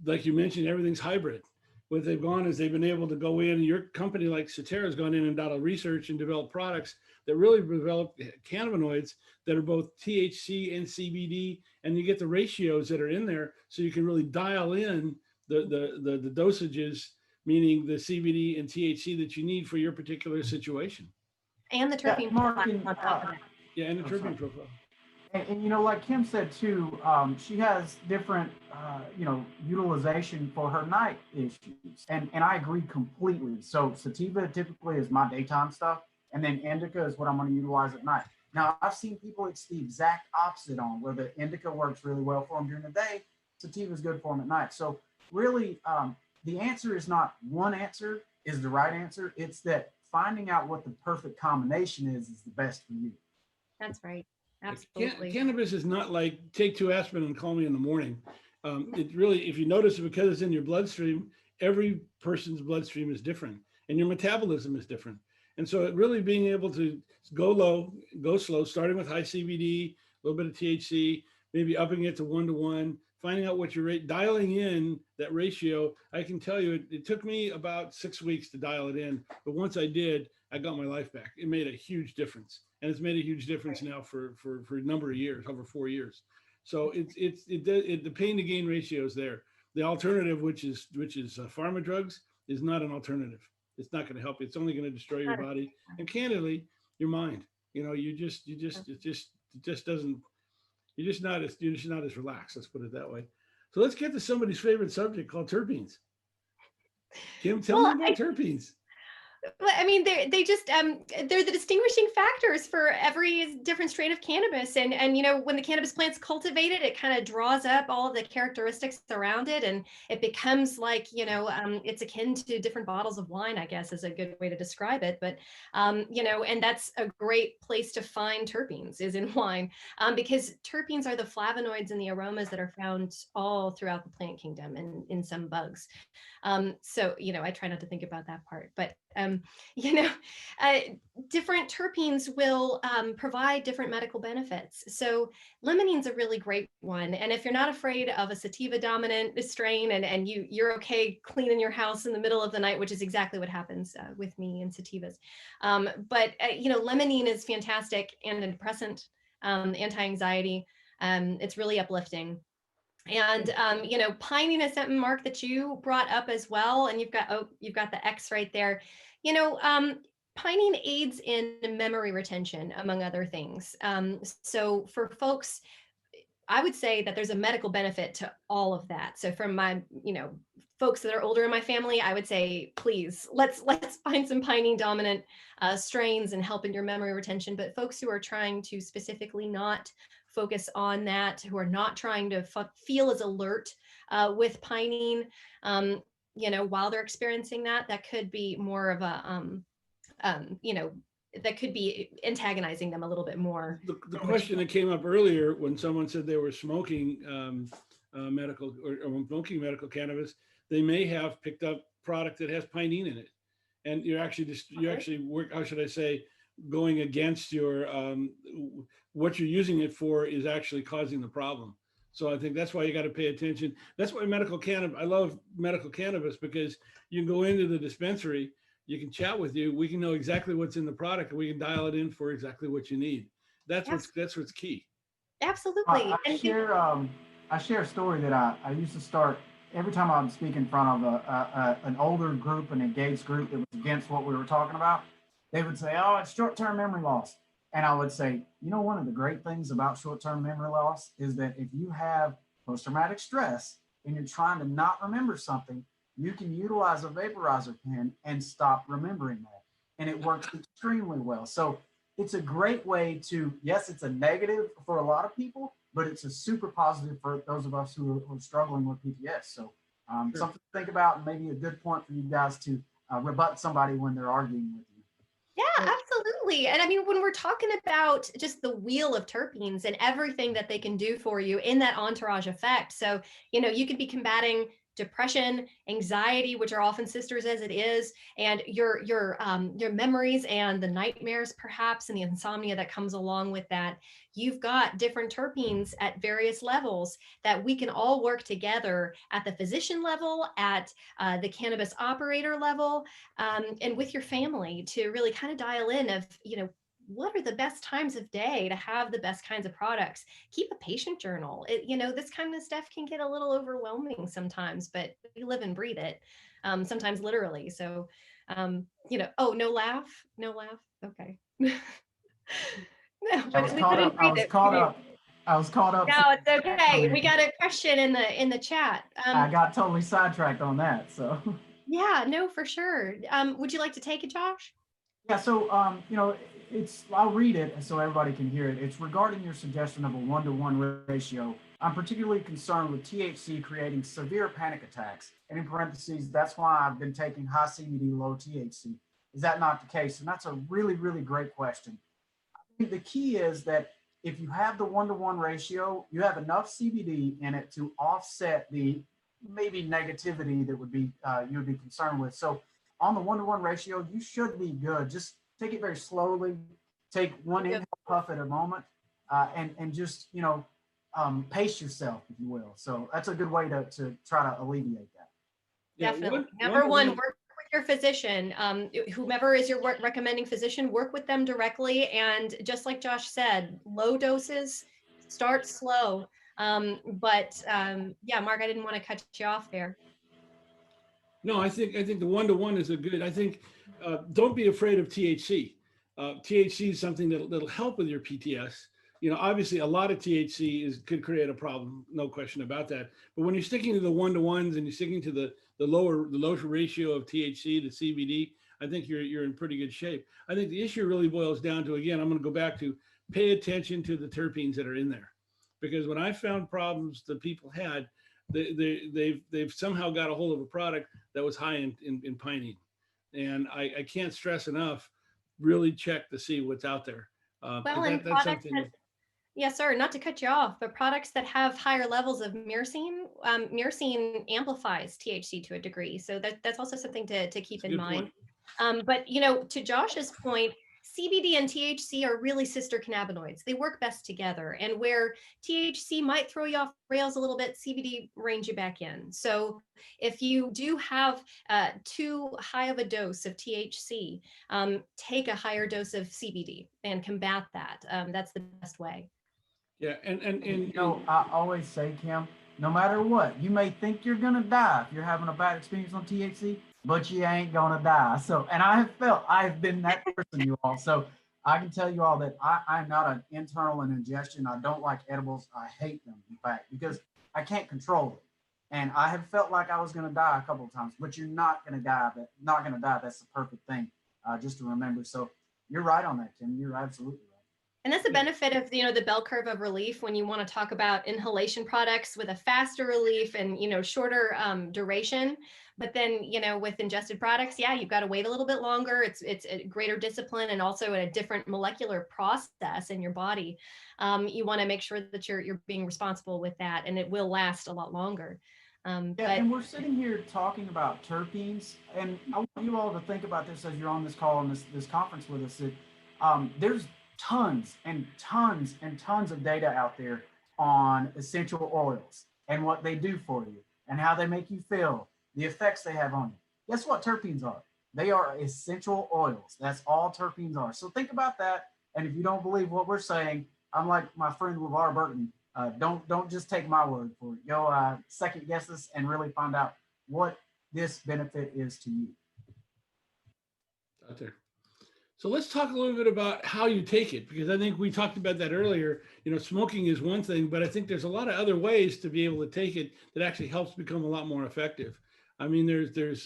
like you mentioned, everything's hybrid. What they've gone is they've been able to go in, your company like Surterra has gone in and done a research and developed products that really develop cannabinoids that are both THC and CBD, and you get the ratios that are in there, so you can really dial in the dosages, meaning the CBD and THC that you need for your particular situation. And the terpene Marc, profile on top of that. Yeah, and the terpene profile. And like Kim said too, she has different, utilization for her night issues. And I agree completely. So sativa typically is my daytime stuff. And then indica is what I'm going to utilize at night. Now, I've seen people, it's the exact opposite on, where the indica works really well for them during the day, sativa is good for them at night. So really, the answer is not one answer is the right answer. It's that finding out what the perfect combination is the best for you. That's right. Absolutely. Cannabis is not like take 2 aspirin and call me in the morning. It really, if you notice, because it's in your bloodstream, every person's bloodstream is different and your metabolism is different. And so it really being able to go low, go slow, starting with high CBD, a little bit of THC, maybe upping it to 1-to-1, finding out what your rate, dialing in that ratio. I can tell you, it took me about 6 weeks to dial it in. But once I did, I got my life back. It made a huge difference. And it's made a huge difference now for a number of years, over 4 years. So the pain to gain ratio is there. The alternative, which is pharma drugs, is not an alternative. It's not going to help you. It's only going to destroy your body and candidly your mind. You're just not as relaxed. Let's put it that way. So let's get to somebody's favorite subject called terpenes. Kim, tell me about terpenes. I mean, they're the distinguishing factors for every different strain of cannabis. And when the cannabis plant's cultivated, it kind of draws up all of the characteristics around it. And it becomes like, it's akin to different bottles of wine, I guess, is a good way to describe it. But, and that's a great place to find terpenes is in wine, because terpenes are the flavonoids and the aromas that are found all throughout the plant kingdom and in some bugs. So, I try not to think about that part, but different terpenes will provide different medical benefits. So limonene is a really great one. And if you're not afraid of a sativa dominant strain and you're okay cleaning your house in the middle of the night, which is exactly what happens with me and sativas. But limonene is fantastic, antidepressant, anti-anxiety. It's really uplifting. And pining is something, Marc, that you brought up as well. And you've got the X right there. Pining aids in memory retention, among other things. So for folks, I would say that there's a medical benefit to all of that. So from my, folks that are older in my family, I would say, please, let's find some pining dominant strains and help in your memory retention. But folks who are trying to specifically not focus on that, who are not trying to feel as alert with pining, while they're experiencing that could be more of a, that could be antagonizing them a little bit more. The question that came up earlier when someone said they were smoking medical or smoking medical cannabis, they may have picked up product that has pinene in it, and you're actually work. How should I say? Going against your what you're using it for is actually causing the problem. So I think that's why you got to pay attention. That's why medical cannabis. I love medical cannabis because you can go into the dispensary, you can chat with you, we can know exactly what's in the product, and we can dial it in for exactly what you need. That's what's key. Absolutely. I share a story that I used to start every time I would speak in front of an older group, an engaged group that was against what we were talking about. They would say, "Oh, it's short-term memory loss." And I would say, one of the great things about short-term memory loss is that if you have post-traumatic stress and you're trying to not remember something, you can utilize a vaporizer pen and stop remembering that. And it works extremely well. So it's a great way to, yes, it's a negative for a lot of people, but it's a super positive for those of us who are struggling with PTS. So something to think about, and maybe a good point for you guys to rebut somebody when they're arguing with you. Yeah, absolutely. And I mean, when we're talking about just the wheel of terpenes and everything that they can do for you in that entourage effect. So, you could be combating depression, anxiety, which are often sisters as it is, and your memories and the nightmares perhaps, and the insomnia that comes along with that. You've got different terpenes at various levels that we can all work together at the physician level, at the cannabis operator level, and with your family to really kind of dial in of, what are the best times of day to have the best kinds of products. Keep a patient journal. This kind of stuff can get a little overwhelming sometimes, but we live and breathe it, sometimes literally. So, oh, no laugh. Okay. No, I was caught up. I was caught up. No, it's okay. We got a question in the chat. I got totally sidetracked on that. So. Yeah, no, for sure. Would you like to take it, Josh? Yeah, so I'll read it so everybody can hear it. It's regarding your suggestion of a 1-to-1 ratio. I'm particularly concerned with THC creating severe panic attacks. And in parentheses, that's why I've been taking high CBD, low THC. Is that not the case? And that's a really, really great question. I think the key is that if you have the 1-to-1 ratio, you have enough CBD in it to offset the maybe negativity that would be you would be concerned with. So on the 1-to-1 ratio, you should be good. Just take it very slowly. Take one inhale puff at a moment, and just pace yourself, if you will. So that's a good way to try to alleviate that. Definitely. Number one, work with your physician. Whomever is your recommending physician, work with them directly. And just like Josh said, low doses, start slow. Yeah, Marc, I didn't want to cut you off there. No, I think the 1-to-1 is a good. I think don't be afraid of THC. THC is something that'll help with your PTS. Obviously a lot of THC could create a problem, no question about that. But when you're sticking to the 1-to-1s and you're sticking to the lower ratio of THC to CBD, I think you're in pretty good shape. I think the issue really boils down to, again, I'm going to go back to pay attention to the terpenes that are in there, because when I found problems that people had, they've somehow got a hold of a product that was high in pinene, and I can't stress enough, really check to see what's out there. And products yes, sir, not to cut you off, but products that have higher levels of myrcene, myrcene amplifies THC to a degree. So that's also something to keep in mind. But to Josh's point, CBD and THC are really sister cannabinoids. They work best together. And where THC might throw you off rails a little bit, CBD reins you back in. So if you do have too high of a dose of THC, take a higher dose of CBD and combat that. That's the best way. Yeah, and I always say, Kim, no matter what, you may think you're gonna die if you're having a bad experience on THC, but you ain't gonna die. So, and I've been that person, you all. So I can tell you all that I'm not an internal and ingestion. I don't like edibles. I hate them, in fact, because I can't control it. And I have felt like I was gonna die a couple of times, but you're not gonna die. But not gonna die. That's the perfect thing, just to remember. So you're right on that, Kim. You're absolutely right. And that's the benefit of, the bell curve of relief when you want to talk about inhalation products with a faster relief and, shorter duration. But then, with ingested products, yeah, you've got to wait a little bit longer. It's a greater discipline and also a different molecular process in your body. You want to make sure that you're being responsible with that, and it will last a lot longer. And we're sitting here talking about terpenes, and I want you all to think about this as you're on this call and this conference with us. That there's tons and tons and tons of data out there on essential oils and what they do for you and how they make you feel, the effects they have on you. Guess what terpenes are? They are essential oils. That's all terpenes are. So think about that. And if you don't believe what we're saying, I'm like my friend LeVar Burton. Don't just take my word for it. Go second guess this and really find out what this benefit is to you. Out there. So let's talk a little bit about how you take it, because I think we talked about that earlier. You know, smoking is one thing, but I think there's a lot of other ways to be able to take it that actually helps become a lot more effective. I mean, there's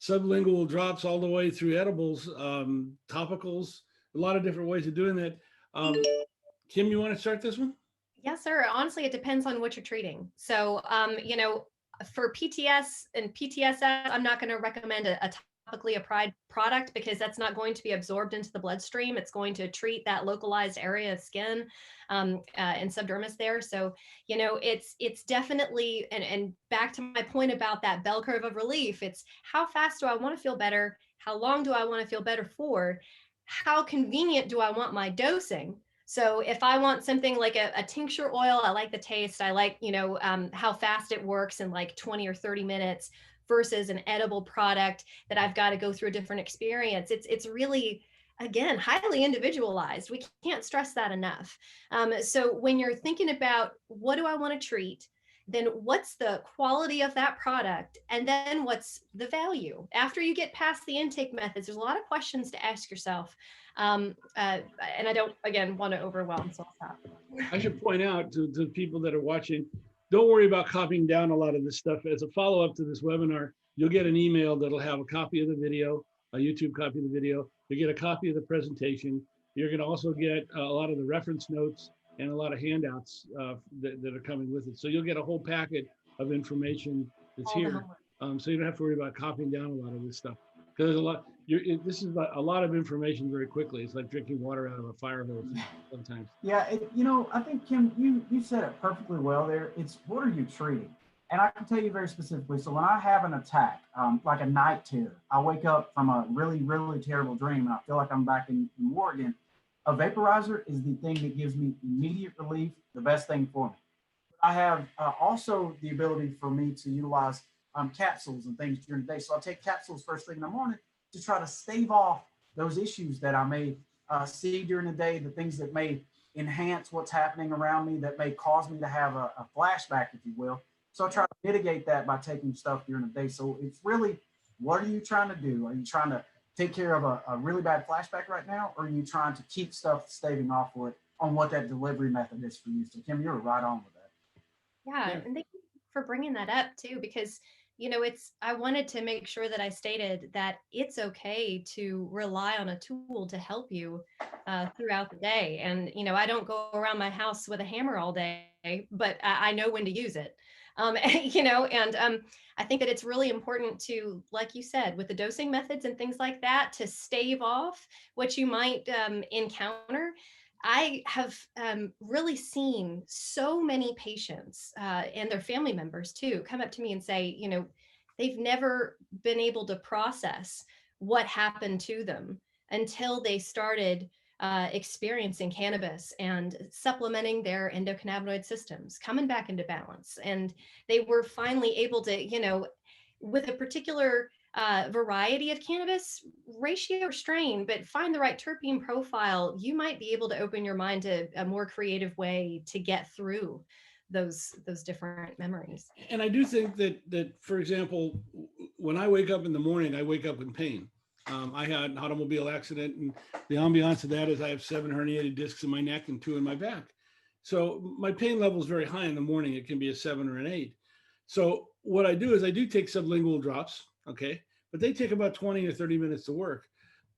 sublingual drops all the way through edibles, topicals, a lot of different ways of doing that. Kim, you want to start this one? Yes, sir. Honestly, it depends on what you're treating. So, for PTS and PTSS, I'm not going to recommend a topically applied product because that's not going to be absorbed into the bloodstream. It's going to treat that localized area of skin and subdermis there. So, it's definitely, and back to my point about that bell curve of relief, it's how fast do I want to feel better? How long do I want to feel better for? How convenient do I want my dosing? So if I want something like a tincture oil, I like the taste. I like, how fast it works in like 20 or 30 minutes versus an edible product that I've got to go through a different experience. It's really, again, highly individualized. We can't stress that enough. So when you're thinking about what do I want to treat, then what's the quality of that product? And then what's the value? After you get past the intake methods, there's a lot of questions to ask yourself. And I don't, again, want to overwhelm, so I'll stop. I should point out to people that are watching, don't worry about copying down a lot of this stuff. As a follow-up to this webinar, you'll get an email that'll have a copy of the video, a YouTube copy of the video. You get a copy of the presentation. You're going to also get a lot of the reference notes and a lot of handouts that are coming with it. So you'll get a whole packet of information that's here. So you don't have to worry about copying down a lot of this stuff. Because there's a lot, this is a lot of information very quickly. It's like drinking water out of a fire hose sometimes. Yeah, I think, Kim, you said it perfectly well there. It's what are you treating? And I can tell you very specifically. So when I have an attack, like a night terror, I wake up from a really, really terrible dream and I feel like I'm back in war again. A vaporizer is the thing that gives me immediate relief, the best thing for me. I have also the ability for me to utilize capsules and things during the day. So I'll take capsules first thing in the morning to try to stave off those issues that I may see during the day, the things that may enhance what's happening around me, that may cause me to have a flashback, if you will. So I try to mitigate that by taking stuff during the day. So it's really, what are you trying to do? Are you trying to take care of a really bad flashback right now? Or are you trying to keep stuff staving off for it on what that delivery method is for you? So Kim, you're right on with that. Yeah, and thank you for bringing that up too, because I wanted to make sure that I stated that it's okay to rely on a tool to help you throughout the day. And, I don't go around my house with a hammer all day, but I know when to use it. I think that it's really important to, like you said, with the dosing methods and things like that, to stave off what you might encounter. I have really seen so many patients and their family members too come up to me and say, they've never been able to process what happened to them until they started experiencing cannabis and supplementing their endocannabinoid systems, coming back into balance. And they were finally able to, with a particular variety of cannabis, ratio or strain, but find the right terpene profile, you might be able to open your mind to a more creative way to get through those different memories. And I do think that for example, when I wake up in the morning, I wake up in pain. I had an automobile accident, and the ambiance of that is I have 7 herniated discs in my neck and 2 in my back. So my pain level is very high in the morning. It can be a 7 or an 8. So what I do is I do take sublingual drops, okay, but they take about 20 or 30 minutes to work.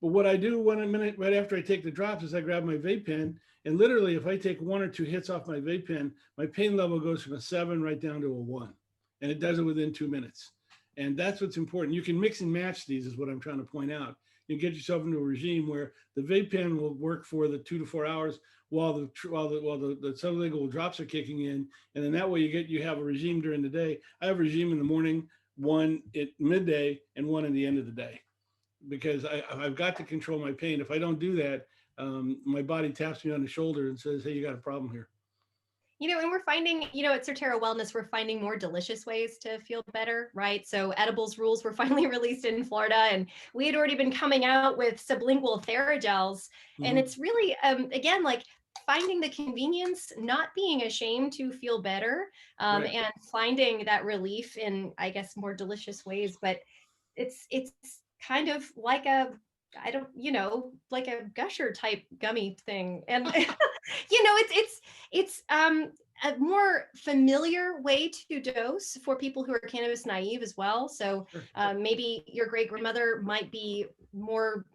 But what I do right after I take the drops is I grab my vape pen, and literally if I take 1 or 2 hits off my vape pen, my pain level goes from a 7 right down to a 1, and it does it within 2 minutes. And that's what's important. You can mix and match these, is what I'm trying to point out. You get yourself into a regime where the vape pen will work for the 2 to 4 hours while the sublingual drops are kicking in, and then that way you have a regime during the day. I have a regime in the morning, 1 at midday, and 1 at the end of the day, because I've got to control my pain. If I don't do that, my body taps me on the shoulder and says, "Hey, you got a problem here." And we're finding, at Surterra Wellness, we're finding more delicious ways to feel better, right? So edibles rules were finally released in Florida, and we had already been coming out with sublingual theragels. And it's really, again, like finding the convenience, not being ashamed to feel better, Right. and finding that relief in, I guess, more delicious ways. But it's kind of like a I don't, like a gusher type gummy thing. And, it's a more familiar way to dose for people who are cannabis naive as well. So Sure. maybe your great grandmother might be more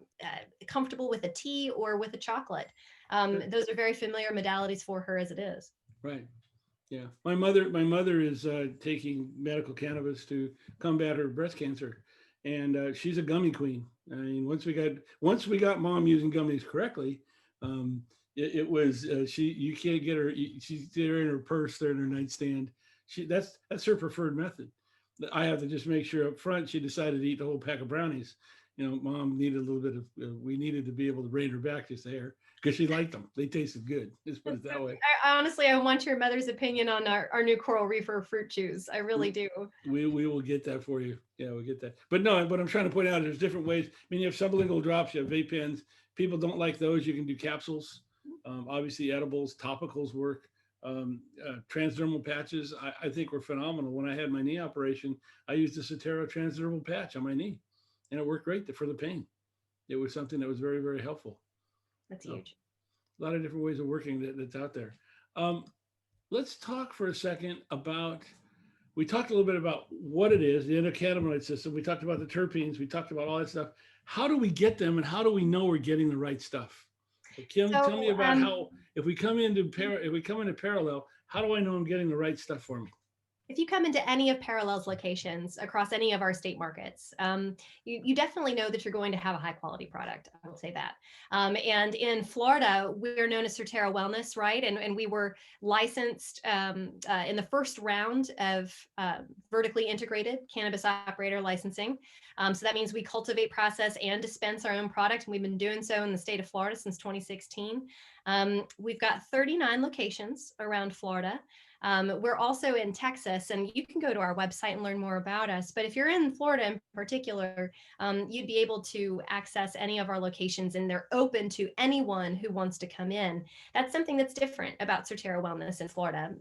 comfortable with a tea or with a chocolate. Sure. Those are very familiar modalities for her as it is. Right. Yeah. My mother is taking medical cannabis to combat her breast cancer, and she's a gummy queen. I mean, once we got mom using gummies correctly, um, it was you can't get her. She's there in her purse, there in her nightstand. That's her preferred method. I have to just make sure up front she decided to eat the whole pack of brownies. Mom needed a little bit of. We needed to be able to rein her back just there because she liked them. They tasted good. Let's put it that way. Honestly, I want your mother's opinion on our new Coral Reefer fruit juice. I really do. We will get that for you. Yeah, we'll get that. But no, what I'm trying to point out, there's different ways. I mean, you have sublingual drops, you have vape pens. People don't like those. You can do capsules. Obviously, edibles, topicals work. Transdermal patches, I think were phenomenal. When I had my knee operation, I used a Surterra transdermal patch on my knee, and it worked great for the pain. It was something that was very, very helpful. That's So, huge. a lot of different ways of working that's out there. Let's talk for a second about. We talked a little bit about what it is, the endocannabinoid system. We talked about the terpenes. We talked about all that stuff. How do we get them, and how do we know we're getting the right stuff? So Kim, tell me about how if we come into parallel, how do I know I'm getting the right stuff for me? If you come into any of Parallel's locations across any of our state markets, you definitely know that you're going to have a high quality product. I will say that. And in Florida, we're known as Surterra Wellness, right? And we were licensed in the first round of vertically integrated cannabis operator licensing. So that means we cultivate, process, and dispense our own product. And we've been doing so in the state of Florida since 2016. We've got 39 locations around Florida. We're also in Texas, and you can go to our website and learn more about us. But if you're in Florida in particular, you'd be able to access any of our locations, and they're open to anyone who wants to come in. That's something that's different about Surterra Wellness in Florida.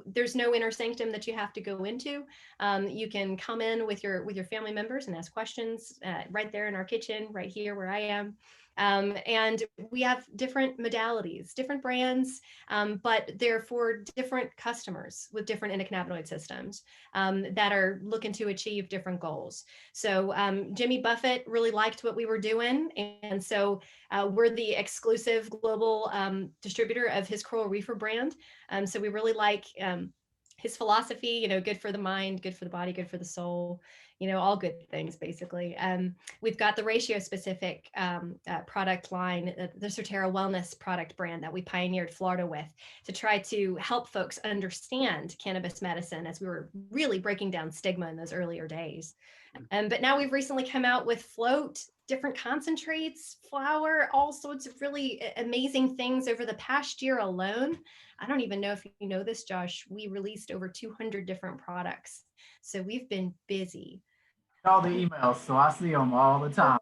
There's no inner sanctum that you have to go into. You can come in with your family members and ask questions right there in our kitchen, right here where I am. And we have different modalities, different brands, but they're for different customers with different endocannabinoid systems that are looking to achieve different goals. So Jimmy Buffett really liked what we were doing. And so we're the exclusive global distributor of his Coral Reefer brand. So we really like his philosophy, good for the mind, good for the body, good for the soul, all good things, basically. We've got the ratio specific product line, the Surterra Wellness product brand that we pioneered Florida with to try to help folks understand cannabis medicine as we were really breaking down stigma in those earlier days. But now we've recently come out with float, different concentrates, flower, all sorts of really amazing things over the past year alone. I don't even know if you know this, Josh. We released over 200 different products. So we've been busy. All the emails, so I see them all the time.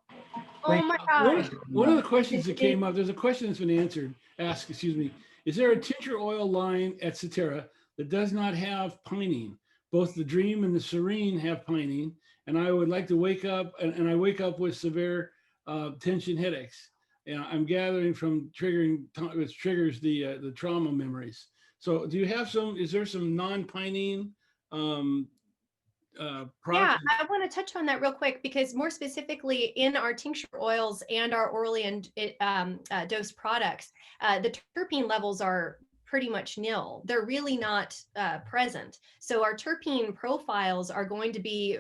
Oh my God. One of the questions that came up, there's a question that's been asked, excuse me. Is there a tincture oil line at Surterra that does not have pinene? Both the Dream and the Serene have pinene, and I would like to wake up, and I wake up with severe tension headaches. And I'm gathering from which triggers the trauma memories. So do you have is there some non-pinene yeah, I want to touch on that real quick because more specifically in our tincture oils and our orally dosed products, the terpene levels are pretty much nil. They're really not present. So our terpene profiles are going to be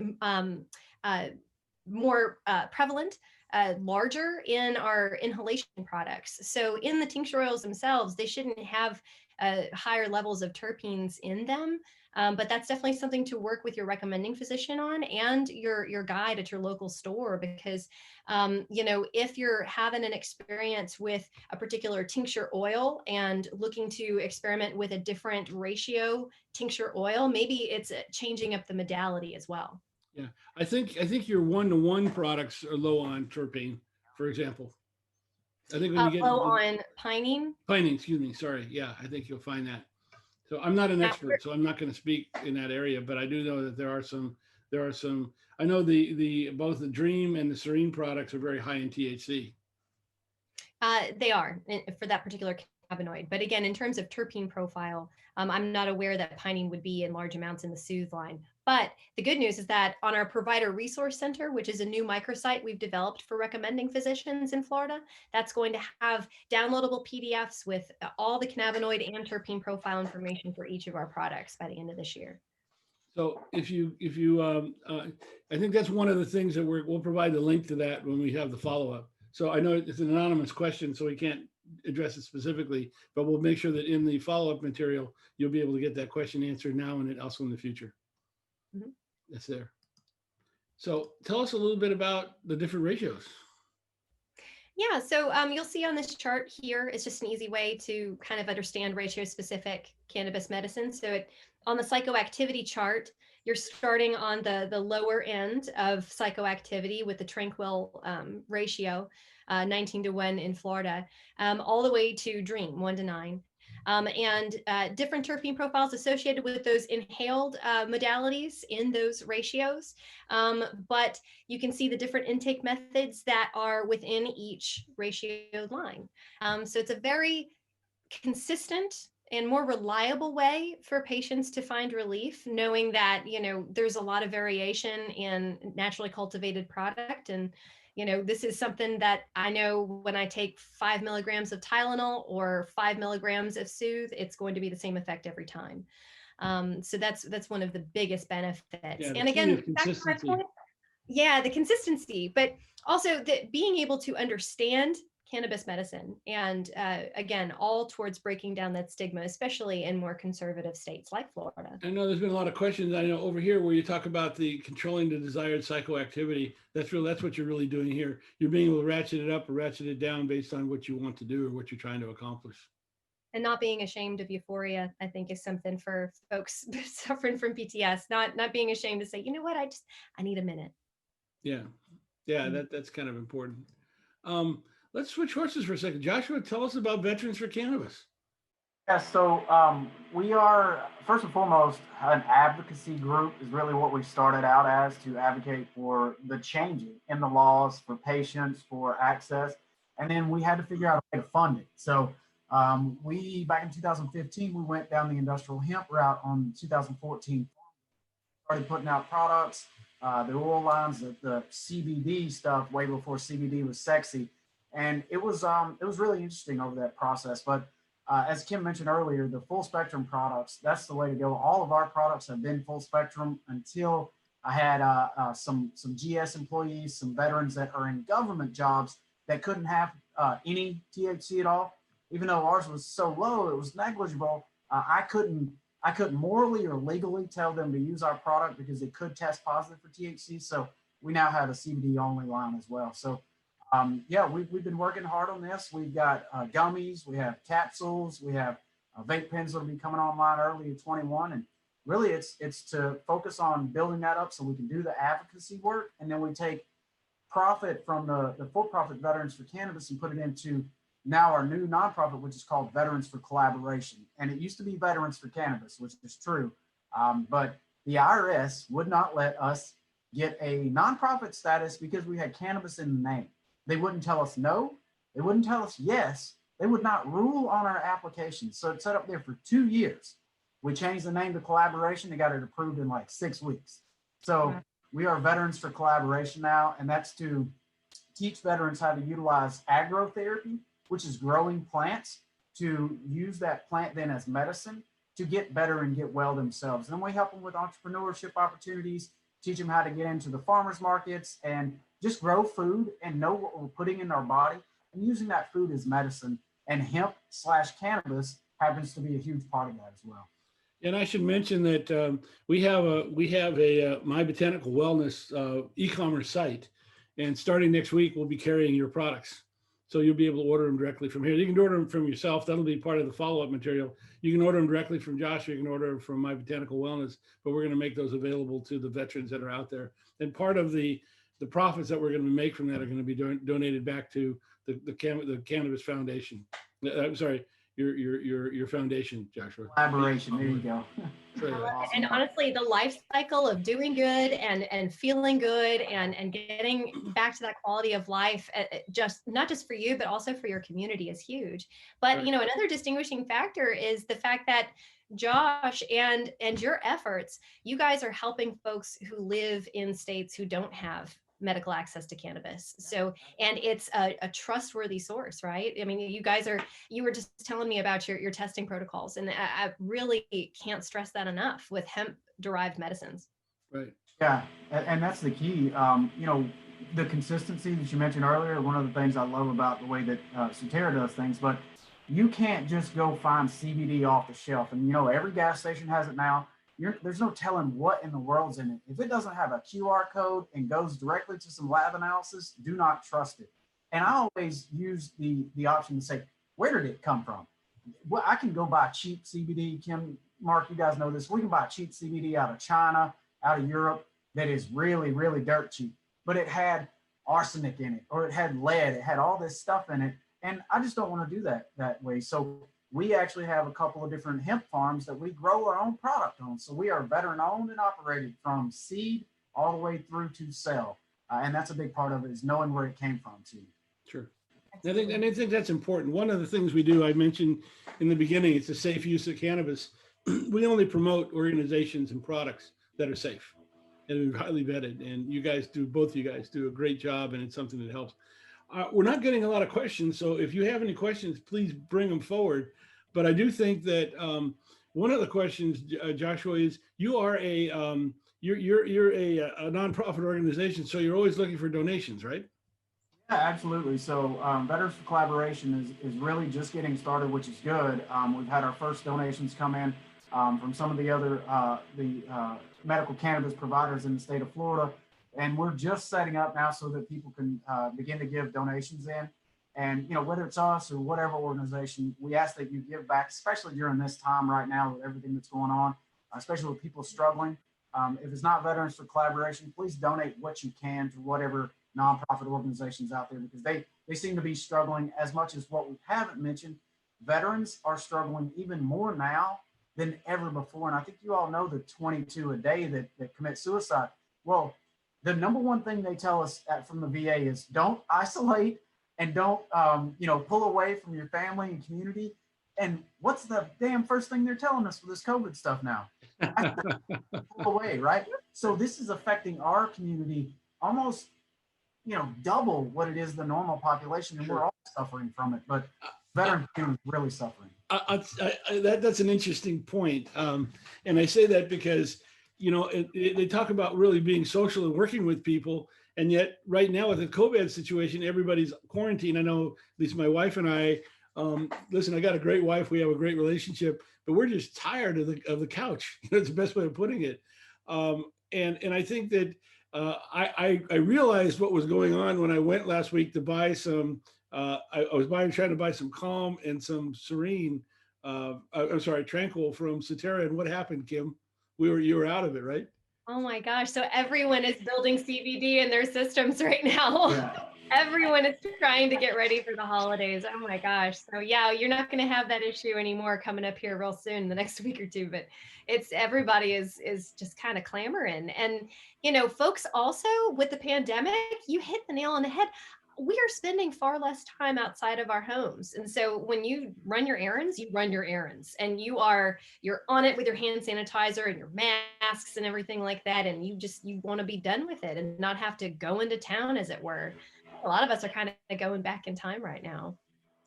more prevalent, larger in our inhalation products. So in the tincture oils themselves, they shouldn't have higher levels of terpenes in them. But that's definitely something to work with your recommending physician on and your guide at your local store, because if you're having an experience with a particular tincture oil and looking to experiment with a different ratio tincture oil, maybe it's changing up the modality as well. Yeah, I think your 1-to-1 products are low on terpene, for example. I think when you get low on pinene. Pinene, excuse me. Sorry. Yeah, I think you'll find that. So I'm not an expert, so I'm not going to speak in that area, but I do know that there are some there are some, I know both the Dream and the Serene products are very high in THC. They are for that particular cannabinoid. But again, in terms of terpene profile, I'm not aware that pinene would be in large amounts in the Soothe line. But the good news is that on our Provider Resource Center, which is a new microsite we've developed for recommending physicians in Florida, that's going to have downloadable PDFs with all the cannabinoid and terpene profile information for each of our products by the end of this year. So if you, I think that's one of the things that we'll provide the link to that when we have the follow-up. So I know it's an anonymous question, so we can't address it specifically, but we'll make sure that in the follow-up material, you'll be able to get that question answered now and also in the future. Mm-hmm. That's there. So tell us a little bit about the different ratios. Yeah, so you'll see on this chart here, it's just an easy way to kind of understand ratio-specific cannabis medicine. So on the psychoactivity chart, you're starting on the lower end of psychoactivity with the Tranquil ratio, 19:1 in Florida, all the way to Dream, 1:9. And different terpene profiles associated with those inhaled modalities in those ratios. But you can see the different intake methods that are within each ratio line. So it's a very consistent and more reliable way for patients to find relief, knowing that, you know, there's a lot of variation in naturally cultivated product. And, you know, this is something that I know when I take 5 milligrams of Tylenol or 5 milligrams of Soothe, it's going to be the same effect every time. So that's one of the biggest benefits. Yeah, and again, consistency. Yeah, the consistency, but also being able to understand cannabis medicine and again, all towards breaking down that stigma, especially in more conservative states like Florida. I know there's been a lot of questions. I know over here where you talk about the controlling the desired psychoactivity. That's what you're really doing here. You're being able to ratchet it up or ratchet it down based on what you want to do or what you're trying to accomplish. And not being ashamed of euphoria, I think, is something for folks suffering from PTS. Not being ashamed to say, you know what, I need a minute. Yeah, that's kind of important. Let's switch horses for a second. Joshua, tell us about Veterans for Cannabis. Yeah, so we are, first and foremost, an advocacy group is really what we started out as, to advocate for the changing in the laws for patients, for access. And then we had to figure out a way to fund it. So back in 2015, we went down the industrial hemp route. On 2014, started putting out products, the oil lines, the CBD stuff, way before CBD was sexy. And it was really interesting over that process. But as Kim mentioned earlier, the full spectrum products, that's the way to go. All of our products have been full spectrum until I had some GS employees, some veterans that are in government jobs that couldn't have any THC at all. Even though ours was so low, it was negligible. I couldn't morally or legally tell them to use our product because it could test positive for THC. So we now have a CBD only line as well. So yeah, we've been working hard on this. We've got gummies, we have capsules, we have vape pens that'll be coming online early in 21. And really it's to focus on building that up so we can do the advocacy work. And then we take profit from the for-profit Veterans for Cannabis and put it into now our new nonprofit, which is called Veterans for Collaboration. And it used to be Veterans for Cannabis, which is true. But the IRS would not let us get a nonprofit status because we had cannabis in the name. They wouldn't tell us no. They wouldn't tell us yes. They would not rule on our application. So it sat up there for 2 years. We changed the name to Collaboration. They got it approved in like 6 weeks. So we are Veterans for Collaboration now, and that's to teach veterans how to utilize agrotherapy, which is growing plants, to use that plant then as medicine to get better and get well themselves. And then we help them with entrepreneurship opportunities, teach them how to get into the farmers markets and just grow food and know what we're putting in our body and using that food as medicine. And hemp/cannabis happens to be a huge part of that as well. And I should mention that we have a My Botanical Wellness e-commerce site, and starting next week we'll be carrying your products, so you'll be able to order them directly from here. You can order them from yourself. That'll be part of the follow-up material. You can order them directly from Josh. You can order them from My Botanical Wellness, but we're going to make those available to the veterans that are out there. And part of the profits that we're going to make from that are going to be donated back to the Cannabis Foundation. I'm sorry, your foundation, Joshua. Collaboration. There you go. So, yeah. Awesome. And honestly, the life cycle of doing good and feeling good and getting back to that quality of life, just not just for you, but also for your community is huge. But, Right. you know, another distinguishing factor is the fact that Josh and your efforts, you guys are helping folks who live in states who don't have medical access to cannabis. So, and it's a trustworthy source, right? I mean, you were just telling me about your testing protocols, and I really can't stress that enough with hemp derived medicines. Right. Yeah, and that's the key. You know, the consistency that you mentioned earlier, one of the things I love about the way that Surterra does things, but you can't just go find CBD off the shelf. And, you know, every gas station has it now. There's no telling what in the world's in it. If it doesn't have a QR code and goes directly to some lab analysis, do not trust it. And I always use the option to say, where did it come from? Well, I can go buy cheap CBD. Kim, Mark, you guys know this. We can buy cheap CBD out of China, out of Europe, that is really, really dirt cheap. But it had arsenic in it, or it had lead. It had all this stuff in it. And I just don't want to do that way. So we actually have a couple of different hemp farms that we grow our own product on. So we are veteran owned and operated from seed all the way through to sell. And that's a big part of it, is knowing where it came from too. Sure. I think that's important. One of the things we do, I mentioned in the beginning, it's the safe use of cannabis. We only promote organizations and products that are safe and are highly vetted. And both of you guys do a great job, and it's something that helps. We're not getting a lot of questions, so if you have any questions, please bring them forward. But I do think that one of the questions, Joshua, is you are you're a nonprofit organization, so you're always looking for donations, right? Yeah, absolutely. So Veterans for Collaboration is really just getting started, which is good. We've had our first donations come in from some of the other medical cannabis providers in the state of Florida. And we're just setting up now so that people can begin to give donations in. And, you know, whether it's us or whatever organization, we ask that you give back, especially during this time right now with everything that's going on, especially with people struggling. If it's not Veterans for Collaboration, please donate what you can to whatever nonprofit organizations out there, because they seem to be struggling as much as what we haven't mentioned. Veterans are struggling even more now than ever before. And I think you all know the 22 a day that commit suicide. Well, the number one thing they tell us from the VA is don't isolate and don't, pull away from your family and community. And what's the damn first thing they're telling us with this COVID stuff now? Pull away, right? So this is affecting our community almost, double what it is the normal population, and we're all suffering from it. But veteran community is really suffering. That's an interesting point, and I say that because they talk about really being social and working with people, and yet right now with the COVID situation, everybody's quarantined. I know at least my wife and I. Listen, I got a great wife. We have a great relationship, but we're just tired of the couch. That's the best way of putting it. And I think that I realized what was going on when I went last week to buy some. I was trying to buy some Calm and some Serene. Tranquil from Surterra. And what happened, Kim? You were out of it, right? Oh my gosh! So everyone is building CBD in their systems right now. Yeah. Everyone is trying to get ready for the holidays. Oh my gosh. So yeah, you're not going to have that issue anymore coming up here real soon, the next week or two, but everybody is just kind of clamoring. And, folks also with the pandemic, you hit the nail on the head. We are spending far less time outside of our homes. And so when you run your errands, and you're on it with your hand sanitizer and your masks and everything like that. And you want to be done with it and not have to go into town, as it were. A lot of us are kind of going back in time right now.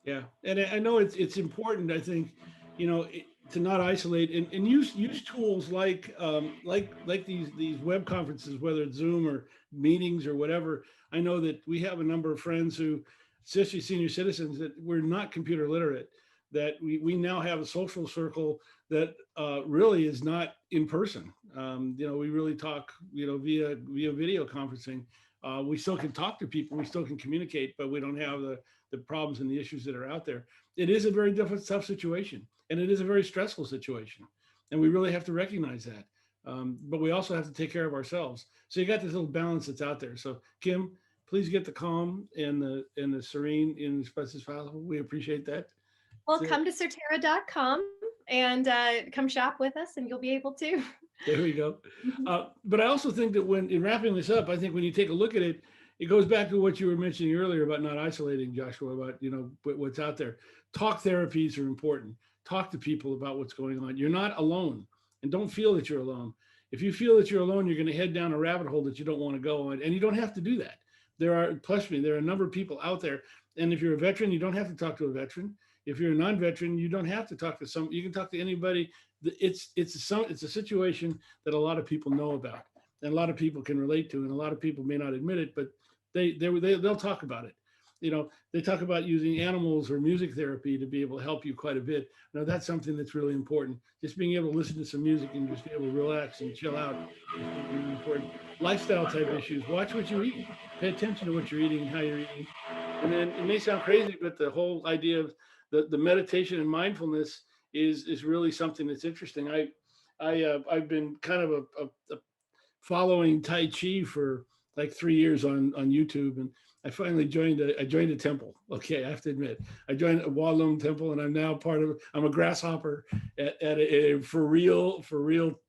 Yeah. And I know it's important, I think, to not isolate and use tools like these web conferences, whether it's Zoom or meetings or whatever. I know that we have a number of friends who, especially senior citizens, that we're not computer literate, that we now have a social circle that really is not in person. We really talk, via video conferencing. We still can talk to people, we still can communicate, but we don't have the problems and the issues that are out there. It is a very tough situation, and it is a very stressful situation. And we really have to recognize that. But we also have to take care of ourselves. So you got this little balance that's out there. So Kim, please get the Calm and the Serene in as best as possible. We appreciate that. Well, come to Surterra.com and come shop with us, and you'll be able to. There we go. But I also think that when in wrapping this up, I think when you take a look at it, it goes back to what you were mentioning earlier about not isolating, Joshua, about, you know, what's out there. Talk therapies are important. Talk to people about what's going on. You're not alone, and don't feel that you're alone. If you feel that you're alone, you're going to head down a rabbit hole that you don't want to go on, and you don't have to do that. Trust me, there are a number of people out there. And if you're a veteran, you don't have to talk to a veteran. If you're a non-veteran, you don't have to talk to you can talk to anybody. It's a situation that a lot of people know about, and a lot of people can relate to, and a lot of people may not admit it, but they'll talk about it. You know, they talk about using animals or music therapy to be able to help you quite a bit. Now, that's something that's really important. Just being able to listen to some music and just be able to relax and chill out is really important. Lifestyle type issues. Watch what you eat. Pay attention to what you're eating and how you're eating. And then it may sound crazy, but the whole idea of the meditation and mindfulness is really something that's interesting. I've been kind of a following Tai Chi for like 3 years on YouTube, and I finally joined a temple. Okay, I have to admit, I joined a Walloon temple, and I'm now I'm a grasshopper at a for real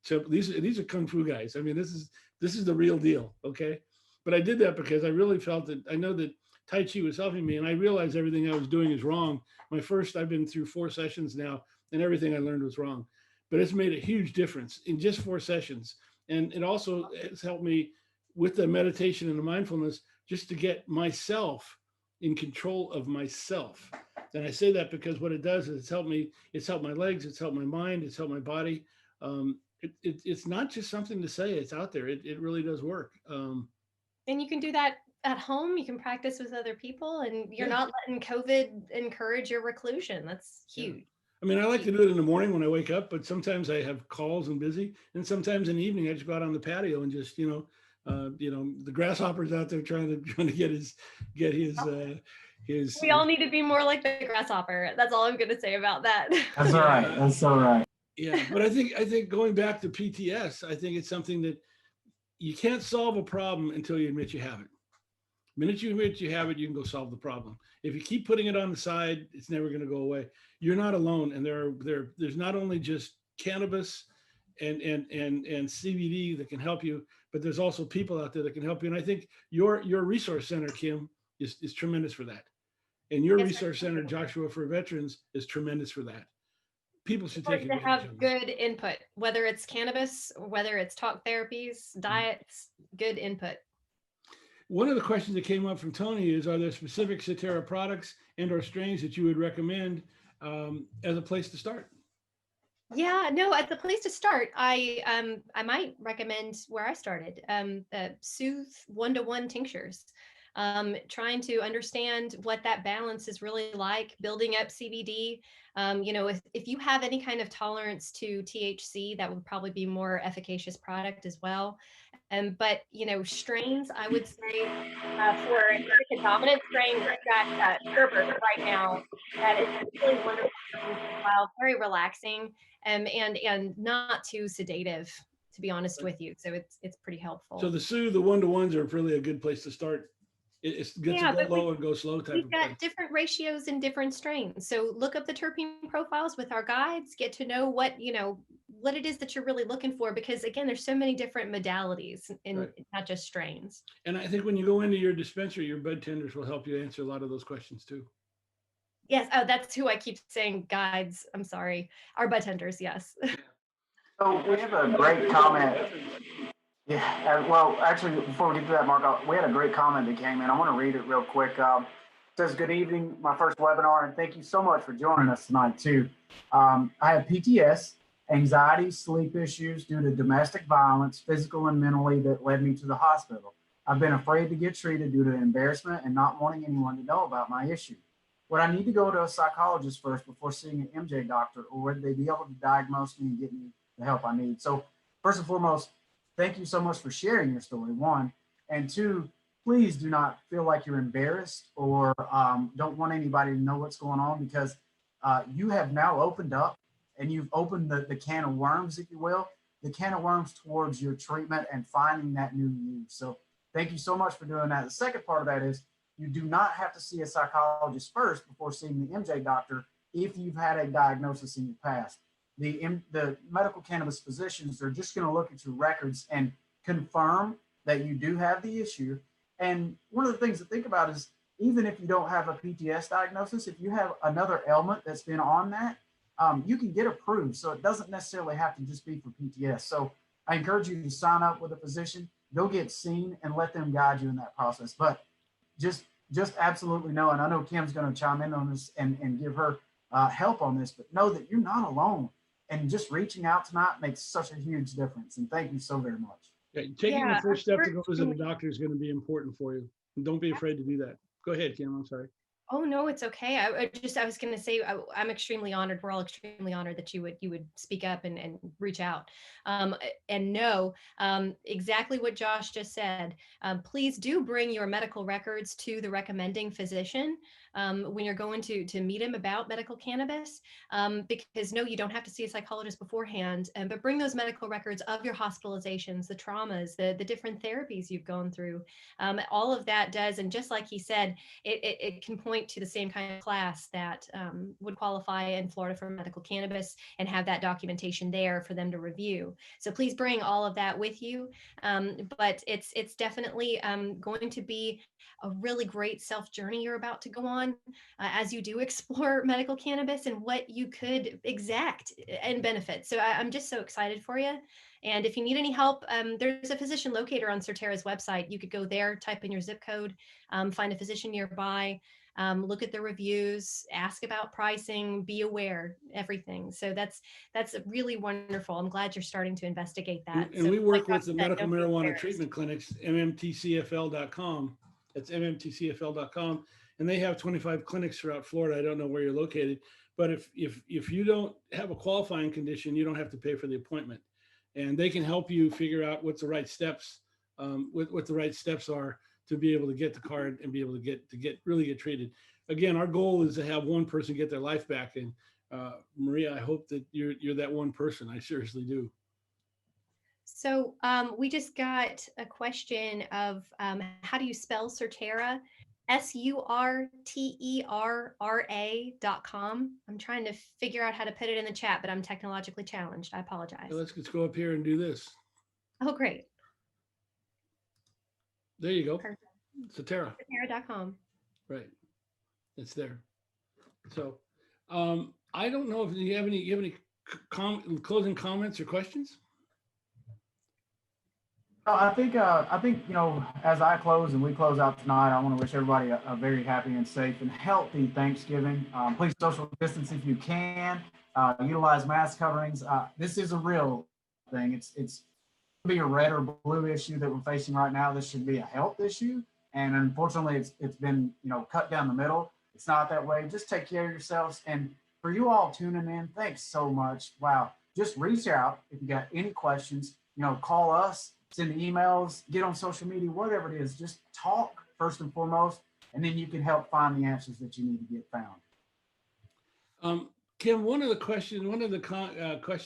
temple. These are kung fu guys. I mean, this is the real deal. Okay, but I did that because I really felt that I know that Tai Chi was helping me, and I realized everything I was doing is wrong. I've been through 4 sessions now, and everything I learned was wrong. But it's made a huge difference in just 4 sessions. And it also has helped me with the meditation and the mindfulness just to get myself in control of myself. And I say that because what it does is it's helped my legs, it's helped my mind, it's helped my body. It's not just something to say, it's out there. It really does work. And you can do that at home. You can practice with other people, and you're not letting COVID encourage your reclusion. That's huge. Yeah. I mean, I like to do it in the morning when I wake up, but sometimes I have calls and busy, and sometimes in the evening I just go out on the patio and just, the grasshopper's out there trying to get his. We all need to be more like the grasshopper. That's all I'm going to say about that. That's all right. That's so right. Yeah, but I think going back to PTS, I think it's something that you can't solve a problem until you admit you have it. The minute you admit you have it, you can go solve the problem. If you keep putting it on the side, it's never going to go away. You're not alone, and there's not only just cannabis and CBD that can help you, but there's also people out there that can help you. And I think your resource center, Kim, is tremendous for that, and your resource center, Joshua, for veterans, is tremendous for that. People should take advantage. To have good input, whether it's cannabis, whether it's talk therapies, diets, good input. One of the questions that came up from Tony is, are there specific Surterra products and or strains that you would recommend as a place to start? Yeah, no, as a place to start, I might recommend where I started, Soothe 1-to-1 tinctures. Trying to understand what that balance is really like, building up CBD. If you have any kind of tolerance to THC, that would probably be more efficacious product as well. But strains, I would say for a dominant strain, we've got Herbert right now that is really wonderful, very relaxing, and not too sedative, to be honest with you. So it's pretty helpful. So the 1-to-1s are really a good place to start. It's good to go low and go slow type. We've got different ratios in different strains. So look up the terpene profiles with our guides, get to know what it is that you're really looking for, because again, there's so many different modalities in not just strains. And I think when you go into your dispensary, your bud tenders will help you answer a lot of those questions too. Yes. Oh, that's who I keep saying guides. I'm sorry. Our bud tenders. Yes. So we have a great comment. Yeah, well, actually, before we get to that, Marc, we had a great comment that came in. I want to read it real quick. It says, good evening, my first webinar, and thank you so much for joining us tonight, too. I have PTS, anxiety, sleep issues due to domestic violence, physical and mentally, that led me to the hospital. I've been afraid to get treated due to embarrassment and not wanting anyone to know about my issue. Would I need to go to a psychologist first before seeing an MJ doctor, or would they be able to diagnose me and get me the help I need? So first and foremost, thank you so much for sharing your story, 1. And 2, please do not feel like you're embarrassed or don't want anybody to know what's going on, because you have now opened up, and you've opened the can of worms, if you will, the can of worms towards your treatment and finding that new you. So thank you so much for doing that. The second part of that is, you do not have to see a psychologist first before seeing the MJ doctor if you've had a diagnosis in your past. The medical cannabis physicians are just going to look at your records and confirm that you do have the issue. And one of the things to think about is, even if you don't have a PTS diagnosis, if you have another ailment that's been on that, you can get approved. So it doesn't necessarily have to just be for PTS. So I encourage you to sign up with a physician, go get seen, and let them guide you in that process. But just absolutely know, and I know Kim's going to chime in on this and give her help on this, but know that you're not alone. And just reaching out tonight makes such a huge difference. And thank you so very much. Yeah, taking the first step to go visit unfortunately- the doctor is going to be important for you. And don't be afraid to do that. Go ahead, Kim. I'm sorry. Oh no, it's okay. I was going to say I'm extremely honored. We're all extremely honored that you would speak up and reach out. And know exactly what Josh just said. Please do bring your medical records to the recommending physician when you're going to meet him about medical cannabis. Because no, you don't have to see a psychologist beforehand. But bring those medical records of your hospitalizations, the traumas, the different therapies you've gone through. All of that does, and just like he said, it can point to the same kind of class that would qualify in Florida for medical cannabis and have that documentation there for them to review. So please bring all of that with you. But it's definitely going to be a really great self journey you're about to go on as you do explore medical cannabis and what you could exact and benefit. So I'm just so excited for you. And if you need any help, there's a physician locator on Surterra's website. You could go there, type in your zip code, find a physician nearby, look at the reviews, ask about pricing, be aware, everything. So that's really wonderful. I'm glad you're starting to investigate that. And so we work like with the said, medical don't be marijuana embarrassed. treatment clinics, mmtcfl.com. That's mmtcfl.com. And they have 25 clinics throughout Florida. I don't know where you're located, but if you don't have a qualifying condition, you don't have to pay for the appointment. And they can help you figure out what's the right steps, what the right steps are to be able to get the card and be able to really get treated. Again, our goal is to have one person get their life back. And Maria, I hope that you're that one person. I seriously do. So we just got a question of how do you spell Surterra? Surterra.com. I'm trying to figure out how to put it in the chat, but I'm technologically challenged. I apologize. So let's go up here and do this. Oh, great. There you go. Perfect. Surterra. Surterra.com. Right. It's there. So I don't know if you have any closing comments or questions. I think as I close and we close out tonight, I want to wish everybody a very happy and safe and healthy Thanksgiving. Please social distance if you can. Utilize mask coverings. This is a real thing. It's be a red or blue issue that we're facing right now. This should be a health issue, and unfortunately, it's been cut down the middle. It's not that way. Just take care of yourselves. And for you all tuning in, thanks so much. Wow. Just reach out if you got any questions. Call us. Send emails, get on social media, whatever it is, just talk first and foremost, and then you can help find the answers that you need to get found. Kim, one of the questions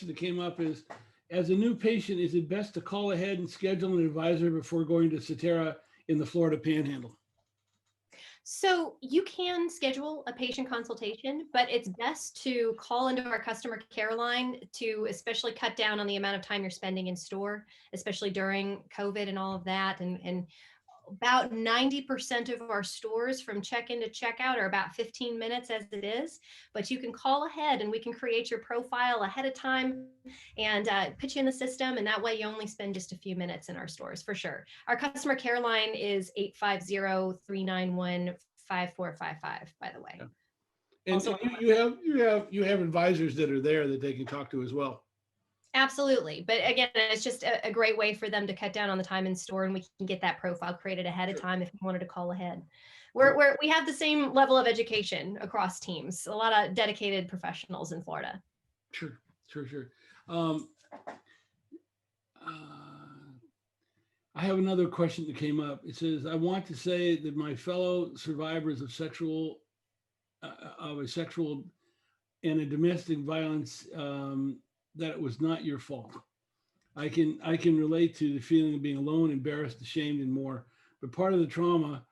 that came up is, as a new patient, is it best to call ahead and schedule an advisor before going to Surterra in the Florida Panhandle? So you can schedule a patient consultation, but it's best to call into our customer care line to especially cut down on the amount of time you're spending in store, especially during COVID and all of that. And about 90% of our stores from check-in to checkout are about 15 minutes as it is, but you can call ahead and we can create your profile ahead of time and put you in the system. And that way you only spend just a few minutes in our stores for sure. Our customer care line is 850-391-5455, by the way. Yeah. And Also, you have advisors that are there that they can talk to as well. absolutely. But again, it's just a great way for them to cut down on the time in store, and we can get that profile created ahead of time if you wanted to call ahead. We have the same level of education across teams, a lot of dedicated professionals in Florida. Sure. I have another question that came up. It says, I want to say that my fellow survivors of a sexual and a domestic violence, that it was not your fault. I can relate to the feeling of being alone, embarrassed, ashamed, and more. But part of the trauma,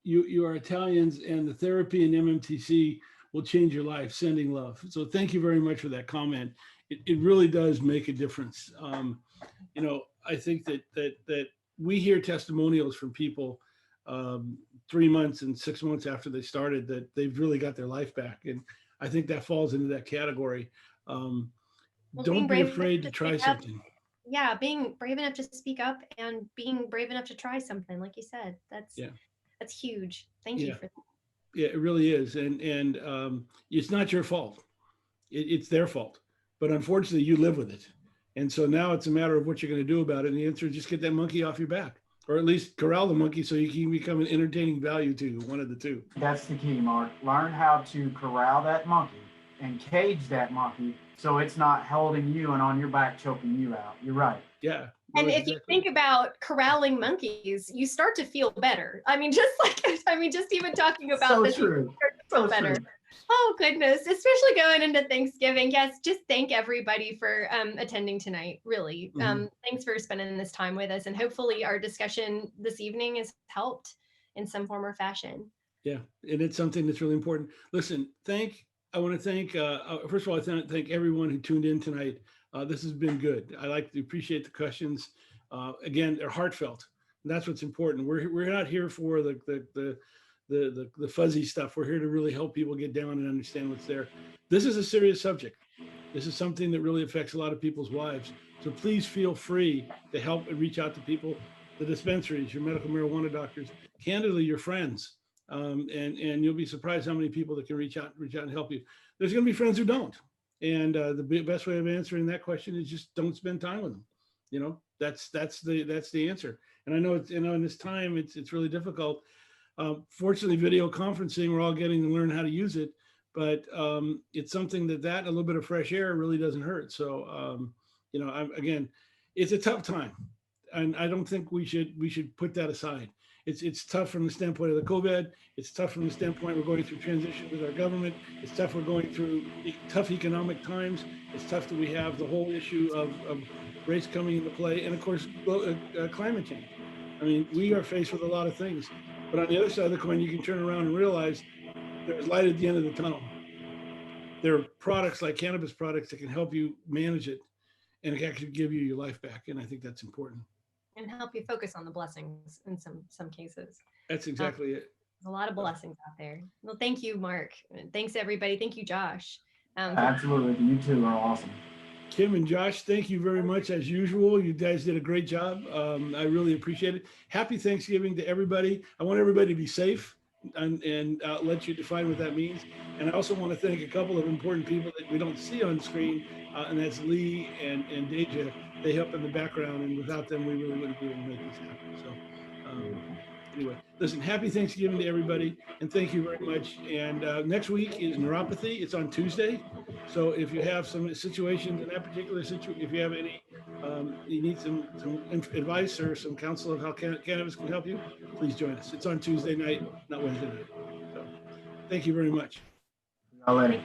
you are Italians, and the therapy and MMTC will change your life. Sending love. So thank you very much for that comment. It really does make a difference. You know, I think that we hear testimonials from people 3 months and 6 months after they started that they've really got their life back, and I think that falls into that category. Well, Don't be afraid to try speak up. something. Yeah, being brave enough to speak up and being brave enough to try something, like you said, that's huge. Thank you for that. Yeah, it really is, and it's not your fault. It's their fault, but unfortunately, you live with it, and so now it's a matter of what you're going to do about it. And the answer is just get that monkey off your back, or at least corral the monkey so you can become an entertaining value to you. One of the two. That's the key, Mark. Learn how to corral that monkey and cage that monkey so it's not holding you and on your back choking you out. You're right. Yeah. And if you think about corralling monkeys, you start to feel better. I mean, just even talking about So this, true. you start to feel better. True. Oh goodness, especially going into Thanksgiving. Yes, just thank everybody for attending tonight. Really, thanks for spending this time with us, and hopefully our discussion this evening has helped in some form or fashion. Yeah, and it's something that's really important. Listen, I want to thank, first of all, I thank everyone who tuned in tonight. This has been good. I like to appreciate the questions. Again, they're heartfelt. And that's what's important. We're not here for the fuzzy stuff. We're here to really help people get down and understand what's there. This is a serious subject. This is something that really affects a lot of people's lives. So please feel free to help and reach out to people, the dispensaries, your medical marijuana doctors, candidly, your friends. And you'll be surprised how many people that can reach out and help you. There's going to be friends who don't. And the best way of answering that question is just don't spend time with them. You know, that's the answer. And I know it's, in this time, it's really difficult. Fortunately, video conferencing, we're all getting to learn how to use it, but it's something that a little bit of fresh air really doesn't hurt. So, again, it's a tough time, and I don't think we should put that aside. It's tough from the standpoint of the COVID. It's tough from the standpoint we're going through transition with our government. It's tough we're going through tough economic times. It's tough that we have the whole issue of race coming into play, and of course, climate change. I mean, we are faced with a lot of things. But on the other side of the coin, you can turn around and realize there's light at the end of the tunnel. There are products like cannabis products that can help you manage it, and it can actually give you your life back. And I think that's important. And help you focus on the blessings in some cases. That's exactly it. There's a lot of blessings out there. Well, thank you, Mark. Thanks, everybody. Thank you, Josh. Absolutely. You two are awesome. Kim and Josh, thank you very much as usual. You guys did a great job. I really appreciate it. Happy Thanksgiving to everybody. I want everybody to be safe, and I'll let you define what that means. And I also want to thank a couple of important people that we don't see on screen, and that's Lee and Deja. They help in the background, and without them, we really wouldn't be able to make this happen. So anyway, listen, happy Thanksgiving to everybody, and thank you very much. And next week is neuropathy. It's on Tuesday. So if you have some situations in that particular situation, if you have any, you need some advice or some counsel of how cannabis can help you, please join us. It's on Tuesday night, not Wednesday night. So thank you very much. See y'all later.